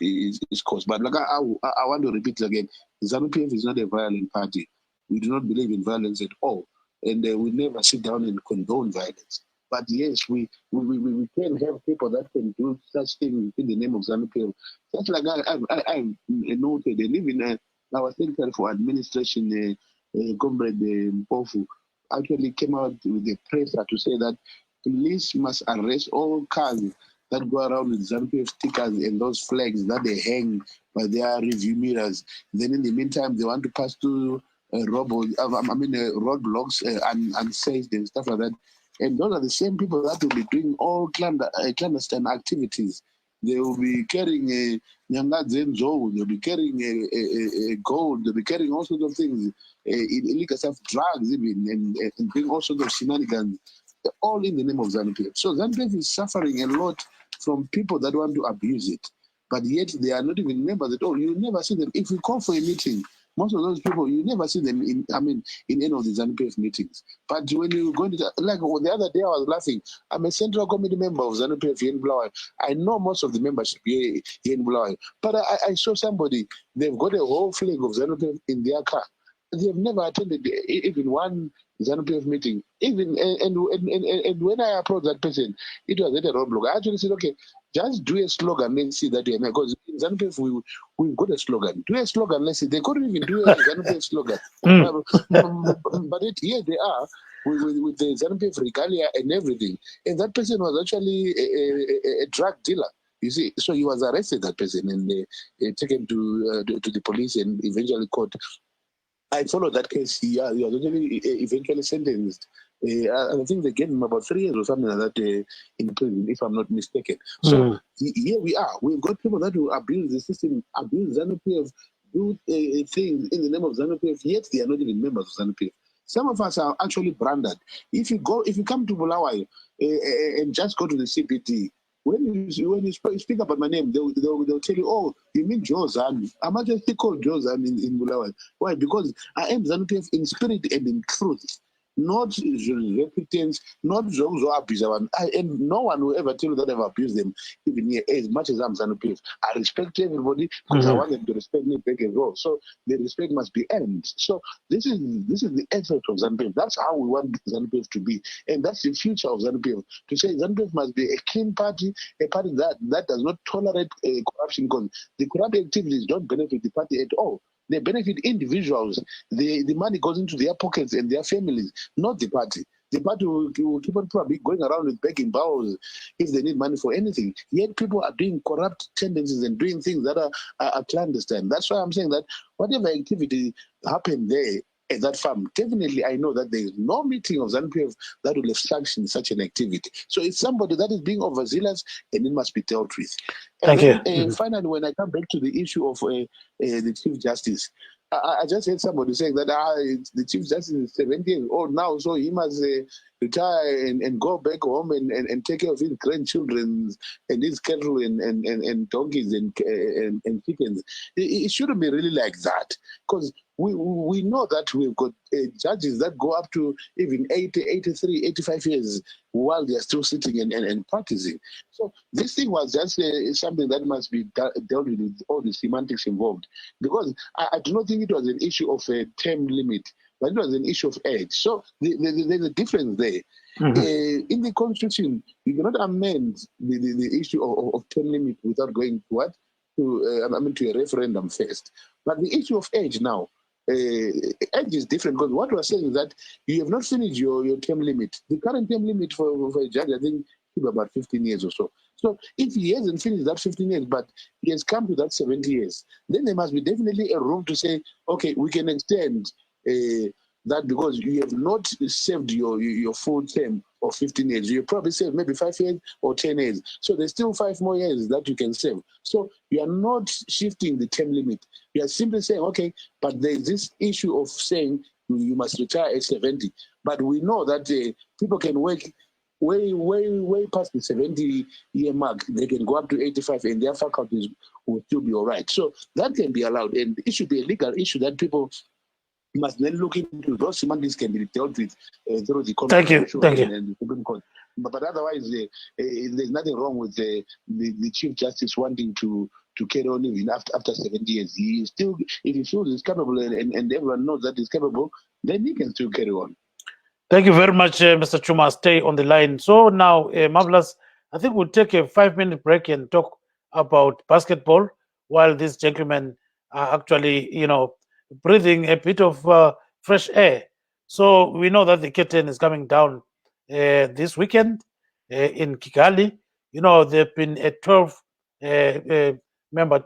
course. But like I want to repeat again, ZANU-PF is not a violent party. We do not believe in violence at all, and we never sit down and condone violence. But yes, we can have people that can do such things in the name of ZANU-PF. Just like I've noted, and even our Secretary for Administration, Comrade Mpofu, actually came out with a presser to say that police must arrest all cars that go around with ZANU-PF stickers and those flags that they hang by their review mirrors. Then in the meantime, they want to pass through roadblocks unsaved and stuff like that. And those are the same people that will be doing all clandestine activities. They will be carrying Nyangadzenzo, they'll be carrying gold, they'll be carrying all sorts of things, illegal stuff, drugs even, and doing all sorts of shenanigans, all in the name of ZANU-PF. So ZANU-PF is suffering a lot from people that want to abuse it. But yet they are not even members at all. You never see them. If we call for a meeting, most of those people, you never see them in any of the ZANU-PF meetings. But when you go into like the other day, I was laughing. I'm a central committee member of ZANU-PF here in Bulawayo. I know most of the membership here in Bulawayo. But I saw somebody, they've got a whole flag of ZANU-PF in their car. They've never attended even one ZANU-PF meeting. Even and when I approached that person, it was at a roadblock. I actually said, okay, just do a slogan, let's see that. Because in ZANU-PF, we've got a slogan. Do a slogan, let's see. They couldn't even do a ZANU-PF slogan. But here they are with the ZANU-PF regalia and everything. And that person was actually a drug dealer. You see, so he was arrested, that person, and taken to the police and eventually caught. I followed that case. He was eventually sentenced. I think they gave him about 3 years or something like that in prison, if I'm not mistaken. So here we are. We've got people that will abuse the system, abuse ZANU-PF, do things in the name of ZANU-PF, yet they are not even members of ZANU-PF. Some of us are actually branded. If you come to Bulawayo and just go to the CPT, when you speak about my name, they'll tell you, oh, you mean Joe ZANU. I'm actually called Joe ZANU in Bulawayo. Why? Because I am ZANU-PF in spirit and in truth. not repentance, not those who abuse them. And no one will ever tell you that I've abused them, even here, as much as I'm ZANU-PF. I respect everybody because I want them to respect me back as well. So the respect must be earned. So this is the effort of ZANU-PF. That's how we want ZANU-PF to be. And that's the future of ZANU-PF. To say ZANU-PF must be a clean party, a party that does not tolerate corruption, because the corrupt activities don't benefit the party at all. They benefit individuals. The money goes into their pockets and their families, not the party. The party will keep on probably going around with begging bowels if they need money for anything. Yet people are doing corrupt tendencies and doing things that are clandestine. That's why I'm saying that whatever activity happened there at that farm, definitely I know that there is no meeting of ZANU-PF that will have sanctioned such an activity. So it's somebody that is being overzealous and it must be dealt with. And Thank then, you. finally, when I come back to the issue of the Chief Justice, I just heard somebody saying that the Chief Justice is 70 years old now, so he must retire and go back home and take care of his grandchildren and his cattle and donkeys and chickens. It shouldn't be really like that, because we know that we've got judges that go up to even 80, 83, 85 years while they're still sitting and practicing. So this thing was just something that must be dealt with all the semantics involved, because I do not think it was an issue of a term limit, but it was an issue of age. So there's a difference there. In the Constitution, you cannot amend the issue of term limit without going to what? To a referendum first. But the issue of age now, age is different, because what we're saying is that you have not finished your term limit. The current term limit for a judge, I think, is about 15 years or so. So if he hasn't finished that 15 years, but he has come to that 70 years, then there must be definitely a room to say, okay, we can extend that, because you have not served your full term of 15 years. You probably served maybe 5 years or 10 years. So there's still 5 more years that you can serve. So you are not shifting the term limit. You are simply saying, okay, but there's this issue of saying you must retire at 70. But we know that people can work way past the 70-year mark. They can go up to 85 and their faculties will still be all right. So that can be allowed. And it should be a legal issue that people must then look into. Those semantics can be dealt with through the Constitution and the Supreme Court. But otherwise, there's nothing wrong with the Chief Justice wanting to carry on even after 70 years. He still, if he feels he's capable and everyone knows that he's capable, then he can still carry on. Thank you very much, Mr. Chuma. Stay on the line. So now, Marvelous, I think we'll take a 5-minute break and talk about basketball while these gentlemen are actually, breathing a bit of fresh air. So we know that the curtain is coming down this weekend in Kigali. They've been a 12 member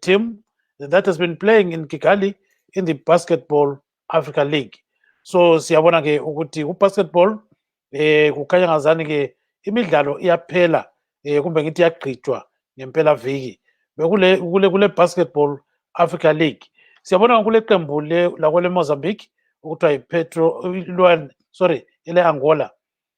team that has been playing in Kigali in the Basketball Africa League. So siyabona ke ukuthi basketball kukhanya ngazani ke imidlalo iyaphela kumbe ngithi yaqhitshwa ngempela viki kule Basketball Africa League. Siyabona kule qembu lakwele Mozambique ukuthiwa ele Angola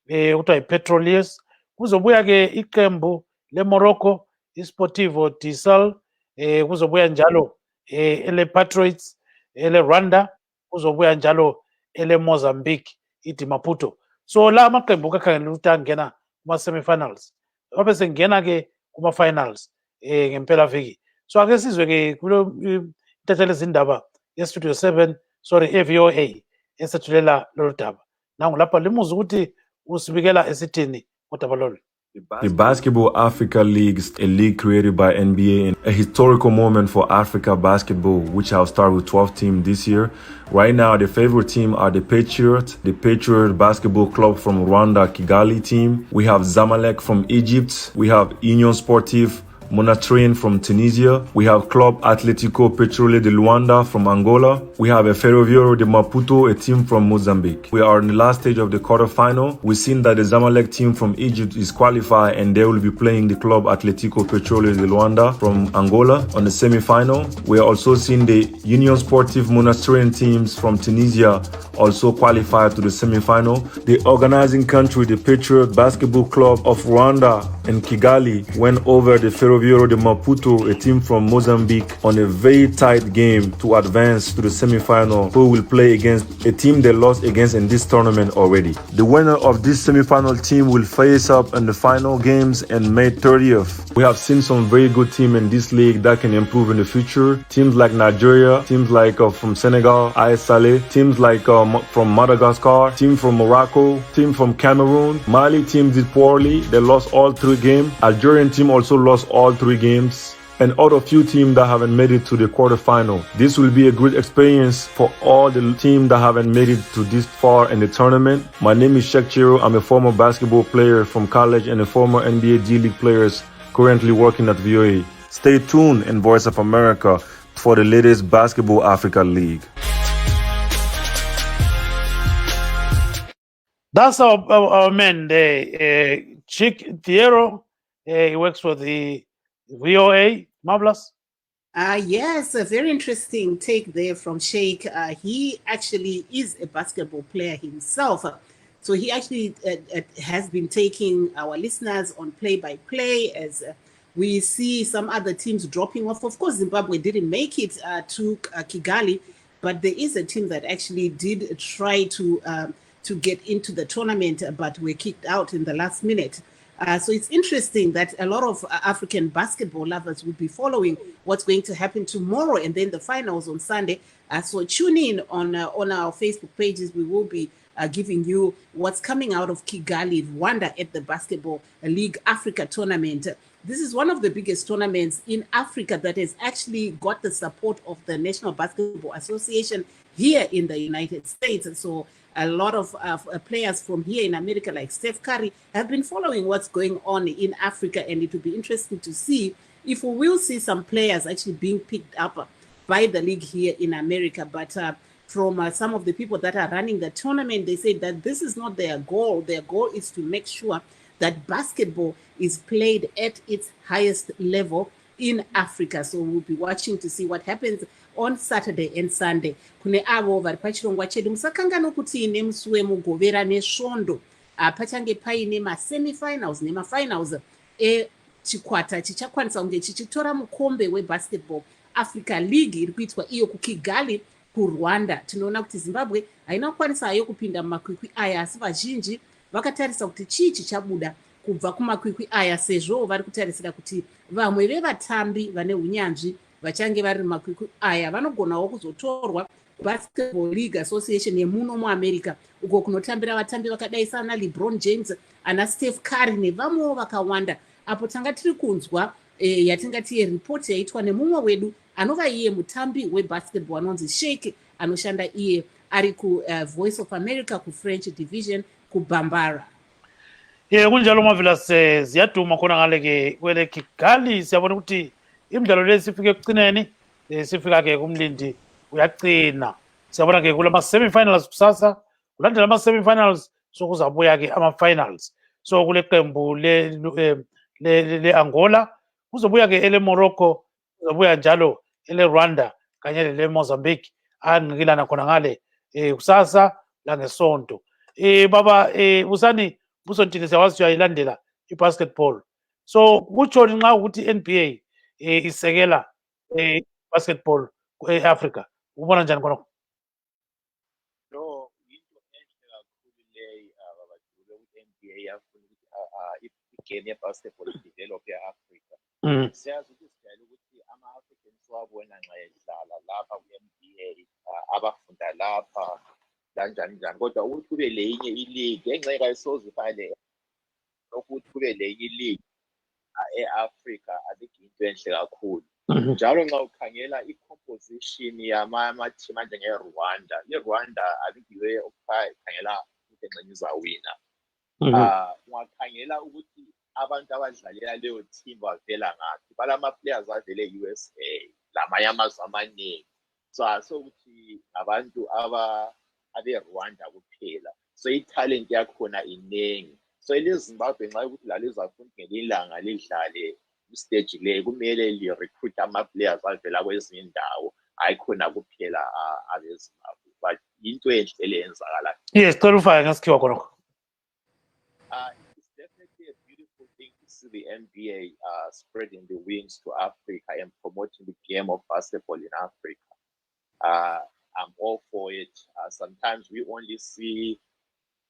ukuthiwa iPetroleus. Kuzobuya ke iqembu le Morocco iSportivo de Sal, kuzobuya njalo ele Patriots, ele Rwanda, kuzobuya njalo ele Mozambique ithi Maputo. So la amaqembu kakhangela ukuthi angena kuma semifinals babe sengena ke kuma finals ngempela viki. So ake sizwe ke kulo intatheli izindaba yeStudio 7 eVOA esethulela lolu daba. Nangu lapha limuza ukuthi usibikela esithini kodaba lolu. The Basketball Africa League is a league created by NBA and a historical moment for Africa basketball, which I'll start with 12 teams this year. Right now, the favorite team are the Patriots Basketball Club from Rwanda, Kigali team. We have Zamalek from Egypt. We have Union Sportive Monatrain from Tunisia. We have Club Atletico Petrole de Luanda from Angola. We have a Ferroviario de Maputo, a team from Mozambique. We are in the last stage of the quarterfinal. We've seen that the Zamalek team from Egypt is qualified and they will be playing the Club Atletico Petrole de Luanda from Angola on the semi-final. We are also seeing the Union Sportive Monatrain teams from Tunisia also qualified to the semi-final. The organizing country, the Patriot Basketball Club of Rwanda and Kigali, went over the Ferroviario Ferroviário de Maputo, a team from Mozambique, on a very tight game to advance to the semi-final, who will play against a team they lost against in this tournament already. The winner of this semi-final team will face up in the final games on May 30th. We have seen some very good teams in this league that can improve in the future. Teams like Nigeria, teams like from Senegal, AS Saleh, teams like from Madagascar, team from Morocco, team from Cameroon. Mali team did poorly. They lost all 3 games. Algerian team also lost all 3 games. And other few teams that haven't made it to the quarterfinal. This will be a good experience for all the teams that haven't made it to this far in the tournament. My name is Sheikh Chiro. I'm a former basketball player from college and a former NBA G-League player currently working at VOA. Stay tuned in Voice of America for the latest Basketball Africa League. That's our man there, Chick Thiero. He works for the VOA. Marvelous. Yes, a very interesting take there from Sheikh. He actually is a basketball player himself. So he actually has been taking our listeners on play-by-play as we see some other teams dropping off. Of course, Zimbabwe didn't make it to Kigali, but there is a team that actually did try to get into the tournament, but were kicked out in the last minute. So it's interesting that a lot of African basketball lovers will be following what's going to happen tomorrow and then the finals on Sunday. So tune in on our Facebook pages. We will be giving you what's coming out of Kigali, Rwanda at the Basketball League Africa tournament. This is one of the biggest tournaments in Africa that has actually got the support of the National Basketball Association here in the United States. So a lot of players from here in America, like Steph Curry, have been following what's going on in Africa, and it will be interesting to see if we will see some players actually being picked up by the league here in America. But from some of the people that are running the tournament, they say that this is not their goal. Their goal is to make sure that basketball is played at its highest level in Africa. So we'll be watching to see what happens on Saturday and Sunday. Kune avo vari pachirongwa chedu musakangana kuti ine musi wemugovera nesvondo pachange paine masemifinals nemafinals echikwata chichakwanisa kunge chichitora mukombe webasketball Africa League iri kuitwa iyo kuKigali kuRwanda. Tinoona kuti Zimbabwe haina kukwanisa hayo kupinda mumakwikwi aya, asi vazhinji vakatarisa kuti chii chichabuda kubva kumakwikwi aya, sezvo vari kutarisira kuti vamwe vevatambi vane unyanzvi vachange vari mumakwikwi aya vanogonawo kuzotorwa Basketball League Association yemuno muAmerica, uko kunotambira vatambi vakadai sana LeBron James, ana Steph Curry nevamwewo vakawanda. Apo tanga tiri kunzwa yatingati yeripoti yaitwa nemumwe wedu anova iye mutambi webasketball anonzi Sheikh, anoshanda iye ari kuVoice of America kuFrench Division kuBambara. Kunjalo Marvelous, ziyaduma khona ngale ke kwele Kigali. Siyabona ukuthi imidlalo le sifike ekucineni, sifika ke kumlindi uyaqina. Siyabona ke kulama semi-finals kusasa, kulandela ama semi-finals sokuzabuya ke ama finals. So kule qembu le Angola kuzobuya ke ele Morocco, kuzobuya njalo ele Rwanda kanye le Mozambique angqikilana khona ngale kusasa la ngesonto. Baba usani Busontini siyawazi uyayilandela ibasketball. So kutsho nxa ukuthi NBA isekela basketball eAfrica, ubona njani khonokho? No, into enhle kakhulu leyi babajule ukuthi NBA yafuna ukuthi igame yebasketball idevelop eAfrica. Siyazi ukuthi sijayele ukuthi ama-Africans siwabona nxa edlala lapha ku-NBA, abafunda lapha kanjani njani, kodwa ukuthi kube lenye ileague engxenye kayisoze ifane ukuthi kube lenye ileague e-Africa, athi into enhle kakhulu. Njalo nxa ukhangela i-composition yama-team anjengeRwanda, iRwanda athi yiyo okukhangela ukuthi engxenye izawina. Ungakhangela ukuthi abantu abadlalela leyo team bavela ngaphi, balama-players avele e-USA lamanye amazwe amaningi. So ukuthi abantu abe-Rwanda kuphela, so i-talent yakhona inengi. So eleZimbabwe nxa ukuthi lalo izafuna ngelinye ilanga lidlale istage le, kumele li-recruit ama-players avela kwezinye indawo, hayi khona kuphela abeZimbabwe. But into enhle le yenzakalayo. Yes, cela ufake ngasikhiwa khonokho. It's definitely a beautiful thing to see the NBA spreading the wings to Africa and promoting the game of basketball in Africa. I'm all for it. Sometimes we only see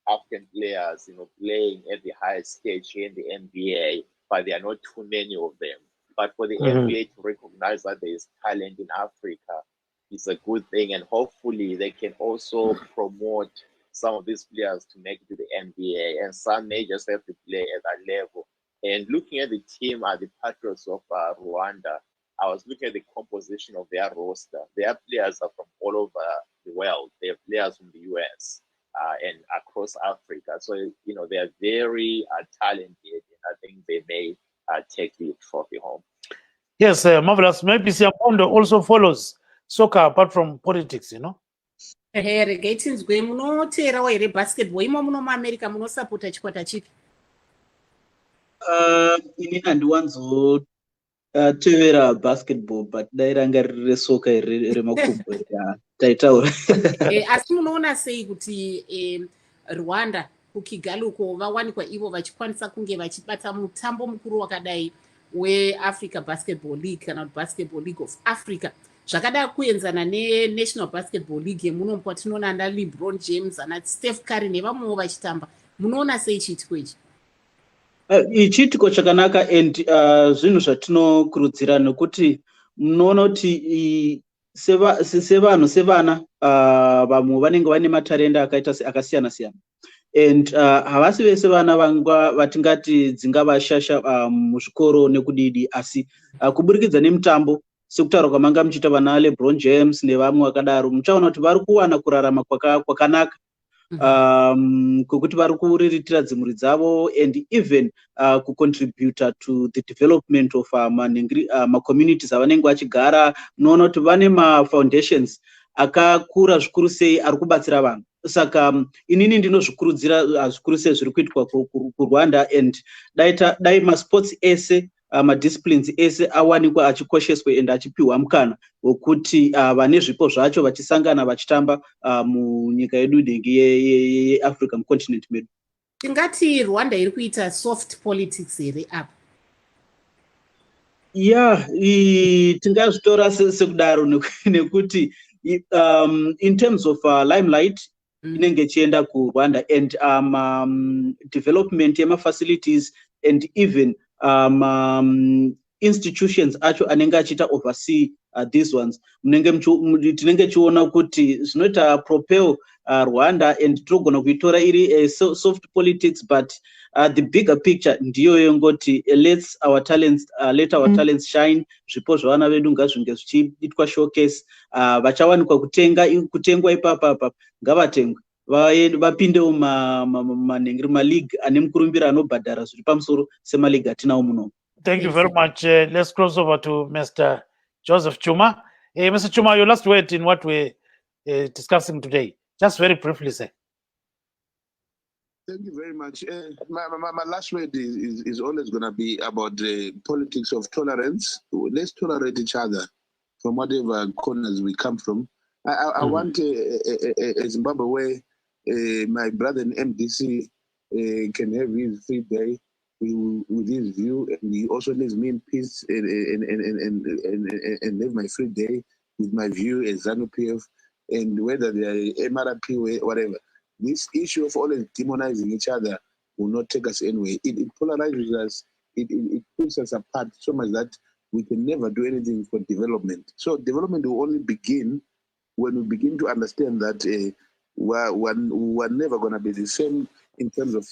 African players, playing at the highest stage here in the NBA, but there are not too many of them. But for the NBA to recognize that there is talent in Africa, it's a good thing, and hopefully they can also promote some of these players to make it to the NBA, and some may just have to play at that level. And looking at the team, the Patriots of Rwanda, I was looking at the composition of their roster. Their players are from all over the world. They have players from the US and across Africa. So, they are very talented, and I think they may take the trophy home. Yes, marvelous. Maybe Siapondo also follows soccer apart from politics, Regatinzwe munoteerawo here basketball imo muno muamerica munosapota chikwata chipi? Ini handiwanzotevera basketball, but dai ranga riri resoka remakumbo taitaura. Asi munoona sei kuti Rwanda kuKigali uko vawanikwa ivo vachikwanisa kunge vachibata mutambo mukuru wakadai weAfrica Basketball League kana kuti Basketball League of Africa, zvakada kuenzana neNational Basketball League yemuno kwatinoona ana LeBron James ana Steph Curry nevamwewo vachitamba, munoona sei chiitiko ichi? Ichiitiko chakanaka, and zvinhu zvatinokurudzira, nekuti munoona kuti sevana vamwe vanenge vane matarenda akasiyana siyana, and havasi vese vana vatingati dzingavashasha muzvikoro nekudidi, asi kuburikidza nemutambo sekutaura kwamanga muchiita vana LeBron James nevamwe vakadaro, muchaona kuti vari kuwana kurarama kwakanaka, kwekuti vari kuriritira dzimhuri dzavo, and even kucontributa to the development of macommunities avanenge vachigara. Munoona kuti vane mafoundations akakura zvikuru sei ari kubatsira vanhu. Saka inini ndinozvikurudzira zvikuru sei zviri kuitwa kuRwanda, and dai masports ese madisciplines ese awanikwa achikosheswa and achipiwa mukana wekuti vane zvipo zvacho vachisangana vachitamba munyika yedu denge yeAfrica mucontinent medu. Tingati Rwanda iri kuita soft politics here apa? Yeah, tingazvitora sekudaro nekuti in terms of limelight inenge ichienda kuRwanda, and development yemafacilities and even institutions acho anenge achiita oversee these ones, tinenge chiona kuti zvinoita propel Rwanda, and togona kuitora iri soft politics, but the bigger picture ndiyo yongoti let our talents shine. Zvipo zvavana vedu ngazvinge zvichiitwa showcase, vachawanikwa kutengwa ipapa ngavatengwe, vapindewo maleague ane mukurumbira anobhadhara zviri pamusoro semaleague atinawo muno. Thank you very much. Let's cross over to Mr. Joseph Chuma. Mr. Chuma, your last word in what we're discussing today. Just very briefly, sir. Thank you very much. My last word is always going to be about the politics of tolerance. Let's tolerate each other from whatever corners we come from. I want a Zimbabwe where my brother in MDC can have his free day with his view, and he also leaves me in peace and have my free day with my view as ZANU-PF, and whether they are MRP or whatever. This issue of always demonizing each other will not take us anywhere. It polarizes us. It puts us apart so much that we can never do anything for development. So development will only begin when we begin to understand that we're never going to be the same in terms of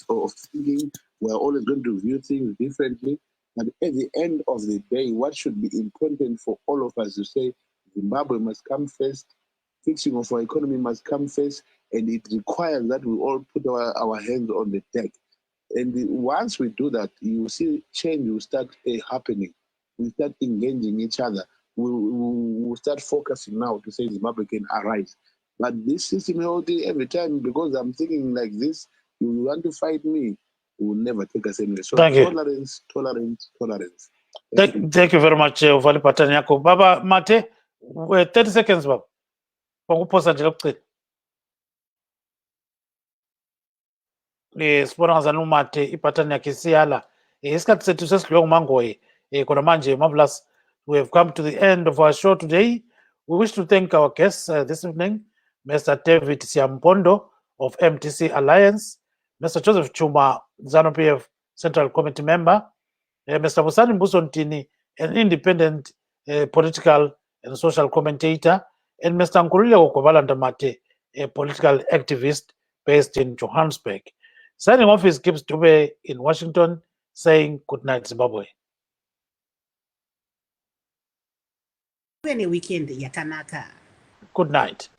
thinking. We're always going to view things differently. And at the end of the day, what should be important for all of us to say, Zimbabwe must come first, fixing of our economy must come first, and it requires that we all put our hands on the deck. And once we do that, you will see change will start happening. We start engaging each other. We'll start focusing now to say Zimbabwe can arise. But this system every time, because I'm thinking like this, you want to fight me, it will never take us anywhere. So tolerance. Thank you very much, Uvali Patani yako. Baba Mate, 30 seconds, Baba. Sibona ngazana uMathe iphathani yakhe siyala isikhathi sethu sesidlule ngumangoye khona manje marvelous. We have come to the end of our show today. We wish to thank our guests this evening, Mr. David Siampondo of MTC Alliance, Mr. Joseph Chuma, ZANU-PF Central Committee member, Mr. Busani Mbusontini, an independent political and social commentator, and Mr. Nkurile Okobalandamate, a political activist based in Johannesburg. Signing off is Gibbs Dube in Washington, saying good night, Zimbabwe. Any weekend yakanaka. Good night.